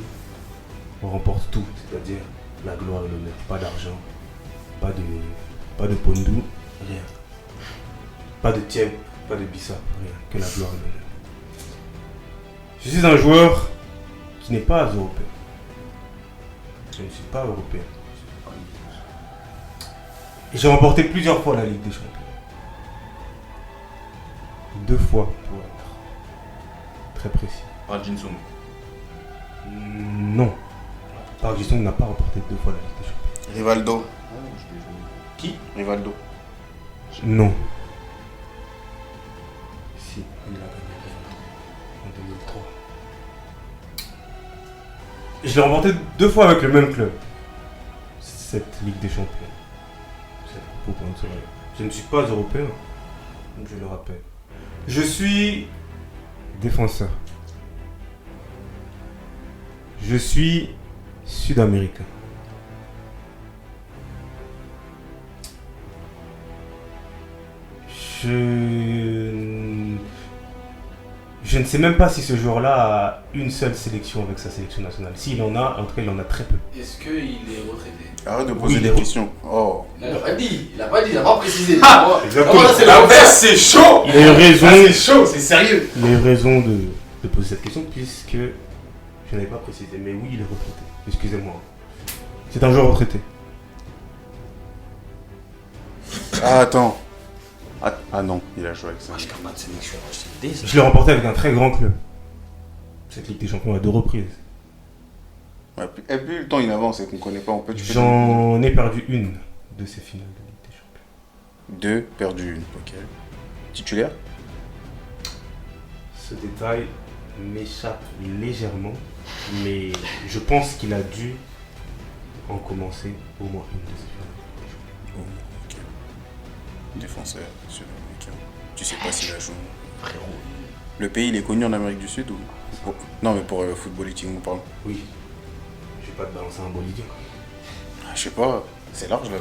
remporte tout. C'est-à-dire la gloire et l'honneur. Pas d'argent. Pas de pondou. Rien. Pas de tiep. Pas de bissa. Rien. Que la gloire et l'honneur. Je suis un joueur qui n'est pas européen. Je ne suis pas européen. Et j'ai remporté plusieurs fois la Ligue des Champions. 2 fois pour être très précis. Park Jin-sung. Non. Park Ji-sung n'a pas remporté 2 fois la Ligue des Champions. Rivaldo. Qui? Rivaldo. Non. Si, il l'a gagné en 2003. Je l'ai remporté 2 fois avec le même club. Cette Ligue des Champions. Je ne suis pas européen, je le rappelle. Je suis défenseur. Je suis sud-américain. Je ne sais même pas si ce joueur-là a une seule sélection avec sa sélection nationale. S'il en a, en tout cas, il en a très peu. Est-ce qu'il est retraité? Arrête de poser des questions. Oh. Il n'a pas dit, il n'a pas précisé. Exactement. Là, c'est l'inverse. C'est chaud. Il a eu raison. C'est chaud, c'est sérieux. Il a eu raison de poser cette question puisque je n'avais pas précisé. Mais oui, il est retraité. Excusez-moi. C'est un joueur retraité. Ah, attends. Ah non, il a joué avec ça. Moi je garde pas de sélection. Je l'ai remporté avec un très grand club. Cette Ligue des Champions à 2 reprises. Ouais, et plus le temps il avance et qu'on connaît pas, tu peux J'en ai perdu une de ces finales de Ligue des Champions. 2, perdu 1. Ok. Titulaire? Ce détail m'échappe légèrement, mais je pense qu'il a dû en commencer au moins une de ces finales. Défenseur sud-américain. Tu sais pas s'il a joué. Frérot. Le pays il est connu en Amérique du Sud ou? Non mais pour footballistique on parle. Oui. Je vais pas te balancer un bolidien. Je sais pas, c'est large là.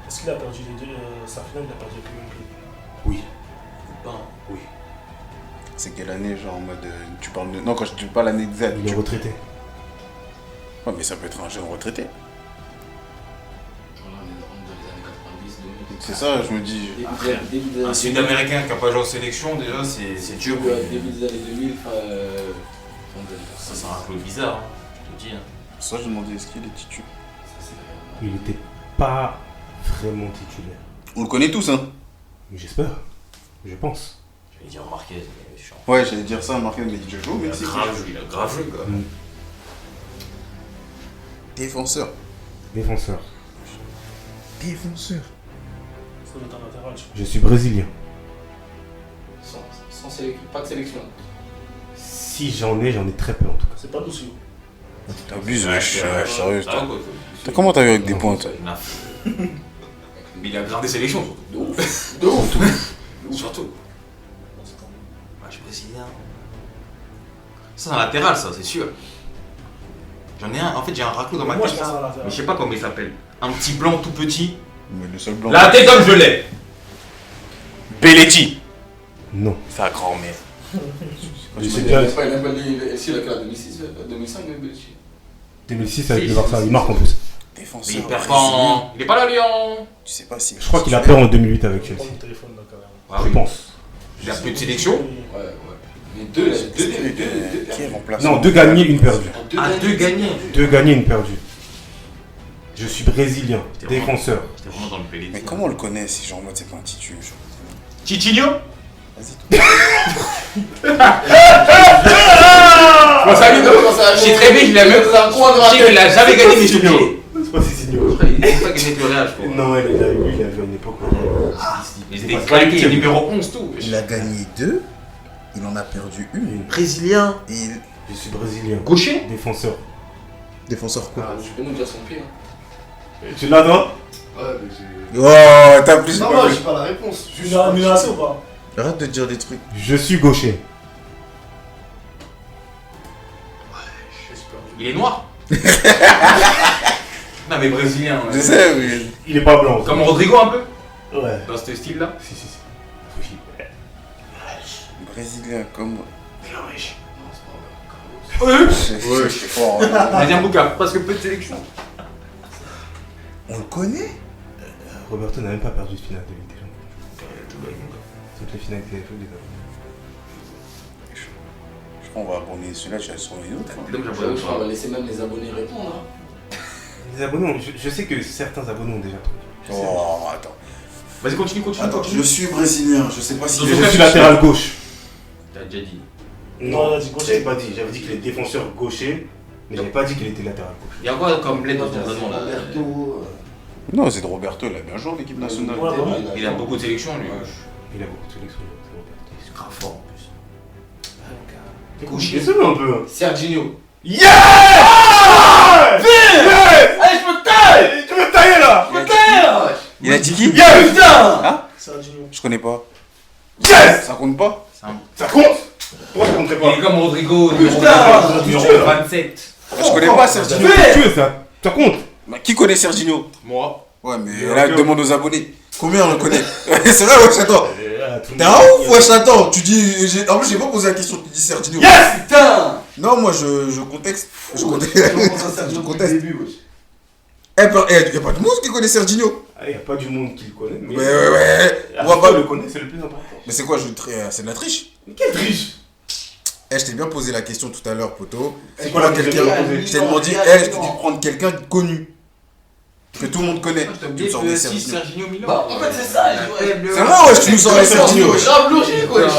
Est-ce qu'il a perdu les deux sa finale, il a perdu avec le même club? Oui. Pas. Oui. C'est quelle année genre en mode tu parles de. Non quand je dis pas l'année exacte. Il est retraité. Ouais mais ça peut être un jeune retraité. C'est ça, je me dis. Un Sud-Américain qui n'a pas joué en sélection, déjà, c'est dur. Début des années 2000, Ça, c'est un club bizarre, hein, je te dis. Ça, je demandais est-ce qu'il est titulaire. Il n'était pas vraiment titulaire. On le connaît tous, hein. J'espère. Je pense. Je vais dire Marquez, mais chiant. Ouais, j'allais dire ça, Marquez, mais il joue au Mexique. Il a grave joué, quoi. Défenseur. Défenseur. Défenseur. Ça doit être un latéral, je Je suis brésilien. Pas de sélection. Si j'en ai très peu en tout cas. C'est pas Lucio. T'abuses, wesh. Sérieux. Ah, quoi, Comment t'as eu avec des points, toi? Mais il a gardé sélection, surtout. De ouf. Surtout. Je suis brésilien. Ça, c'est un latéral, ça, c'est sûr. J'en ai un, en fait, j'ai un raclo dans ma Moi, tête. je pense à un Mais latéral. je sais pas comment il s'appelle. Un petit blanc tout petit. Mais le seul blanc. La tête d'homme, je l'ai. Belletti. Non. Sa grand-mère. Je sais Il bien. a pas si, il a quel âge 2006, 2005, 2006 avec le Barça, il marque en plus. Mais Défenseur. il perd pas en... Il est pas là, Lyon. Tu sais pas si. Je crois qu'il a peur en 2008 avec Chelsea. Prends mon téléphone là, carrément. Ah Je oui. pense. Il a plus de sélection. Ouais. Mais deux Qui est remplaçant? Non, 2 gagnés, 1 perdue. Ah, 2 gagnés. 2 gagnés, 1 perdue. Je suis brésilien, C'était vraiment- défenseur. J'étais vraiment dans le Pelé. Mais comment on le connaît si genre en mode c'est pas un titu? Titinho. Vas-y, J'ai très bien, il a même. Je sais qu'il a jamais gagné, mais je suis obligé. C'est pas Cicinho. Il a pas gagné de Real, je crois. Non, il a eu à une époque. Il était qualifié, numéro 11, tout. il a gagné 2, il en a perdu 1. Brésilien. Et il... Je suis brésilien. Gaucher. Défenseur. Défenseur quoi? Tu peux nous dire son pied. Tu l'as, toi? Ouais, mais j'ai. Oh, t'as plus. Non, non, j'ai pas la réponse. Tu l'as menacé ou pas? Arrête de dire des trucs. Je suis gaucher. Il est noir. Non, mais brésilien. Je sais, mais. Il est pas blanc. Comme Rodrigo, un peu. Ouais. Dans ce style-là. Si. Brésilien comme moi. Ouais. Je suis fort. Adrien Bouka, parce que peu de sélection. On le connaît? Roberto n'a même pas perdu de finale de Ligue des Champions. Toutes les finales étaient les Je crois qu'on va abonner celui-là, j'ai sur les autres. Donc, On va laisser même les abonnés répondre. Les abonnés, je sais que certains abonnés ont déjà trouvé. Je sais. Oh, attends. Vas-y, continue. Attends, je suis brésilien, je sais pas si. Je suis latéral gauche. T'as déjà dit. Non, il a dit gaucher. J'avais pas dit. J'avais dit qu'il est défenseur gaucher, mais j'avais pas dit qu'il était latéral gauche. Il y a quoi comme bled dans ton raisonnement là? Roberto. Non, c'est de Roberto, il a bien joué en équipe nationale. Ouais, bah oui. Il a beaucoup de sélections, lui. Il a beaucoup de sélections, c'est Roberto. Il est grave fort en plus. Gaucher. C'est un peu. Hein. Serginho. Yeah! Allez, je me taille! Tu veux tailler là? Je me taille! Il a dit qui? Yes! Putain! Serginho. Je connais pas. Yes! Ça compte pas? Ça compte? Pourquoi ça compterait pas? Il est comme Rodrigo, numéro Putain! numéro 27. Je connais pas Serginho. Tu veux ça? Ça compte? Bah, qui connaît Serginho? Moi. Ouais, mais Mais là, ok. demande aux abonnés. Combien on le connaît? C'est vrai, wesh, attends. T'es un T'es ouf, wesh, attends. Tu dis. En plus, j'ai pas posé la question, tu dis Serginho. Yes! Putain! Non, moi, je contexte. Je contexte. Je Au contexte. début, wesh. Eh, y'a pas de monde qui connaît Serginho. Il n'y a pas du monde qui le connaît. Mais Ouais. On va Africa pas le connaît, c'est le plus important. Mais c'est quoi, c'est de la triche? Quelle triche? Eh, je t'ai bien posé la question tout à l'heure, poto. C'est quoi la question? Je t'ai demandé, je t'ai dit de prendre quelqu'un de connu. Que tout le monde connaît. T'as Tu me oublié sors que des 6 Serginho. Serginho Milan. Bah, en fait, c'est ça. C'est vrai, wesh, tu nous sors les Serginho. Grave logique, wesh.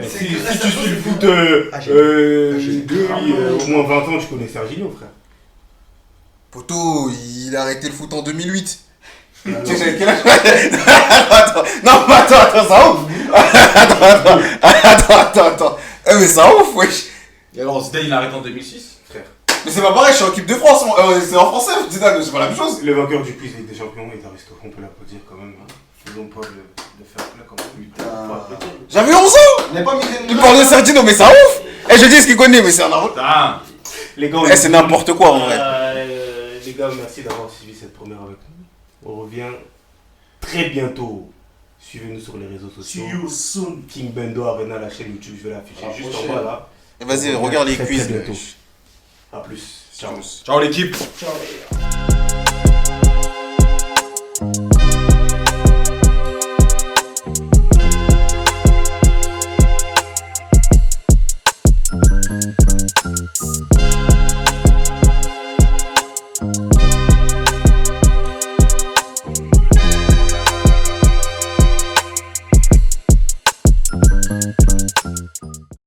Si tu suis le foot depuis au moins 20 ans, tu connais Serginho, frère. Poto, il a arrêté le foot en 2008. Tu sais quel âge? Attends, non, mais attends, ça ouf. Attends. Eh, mais ça ouf, wesh. Et alors, Zidane, il a arrêté en 2006. Mais c'est pas pareil, je suis en équipe de France, c'est en français, Zidane, c'est pas la même chose. Le vainqueur du quiz Ligue des Champions est aristo, on peut l'applaudir quand même. Faisons pas le faire là quand même. Faut applaudir. J'avais 11 ans. On n'est pas mis Il parle de Serginho, mais ça ouf. Eh, je dis ce qu'il connaît, mais c'est un arbre. Putain. Les gars, Eh, c'est n'importe quoi en vrai. Les gars, merci d'avoir suivi cette première avec nous. On revient très bientôt. Suivez-nous sur les réseaux sociaux. See you soon. King Bendo Arena, la chaîne YouTube, je vais l'afficher juste en prochaine. bas là. Vas-y, regarde les Très, quiz. très bientôt. A plus. Ciao. Ciao l'équipe. Ciao.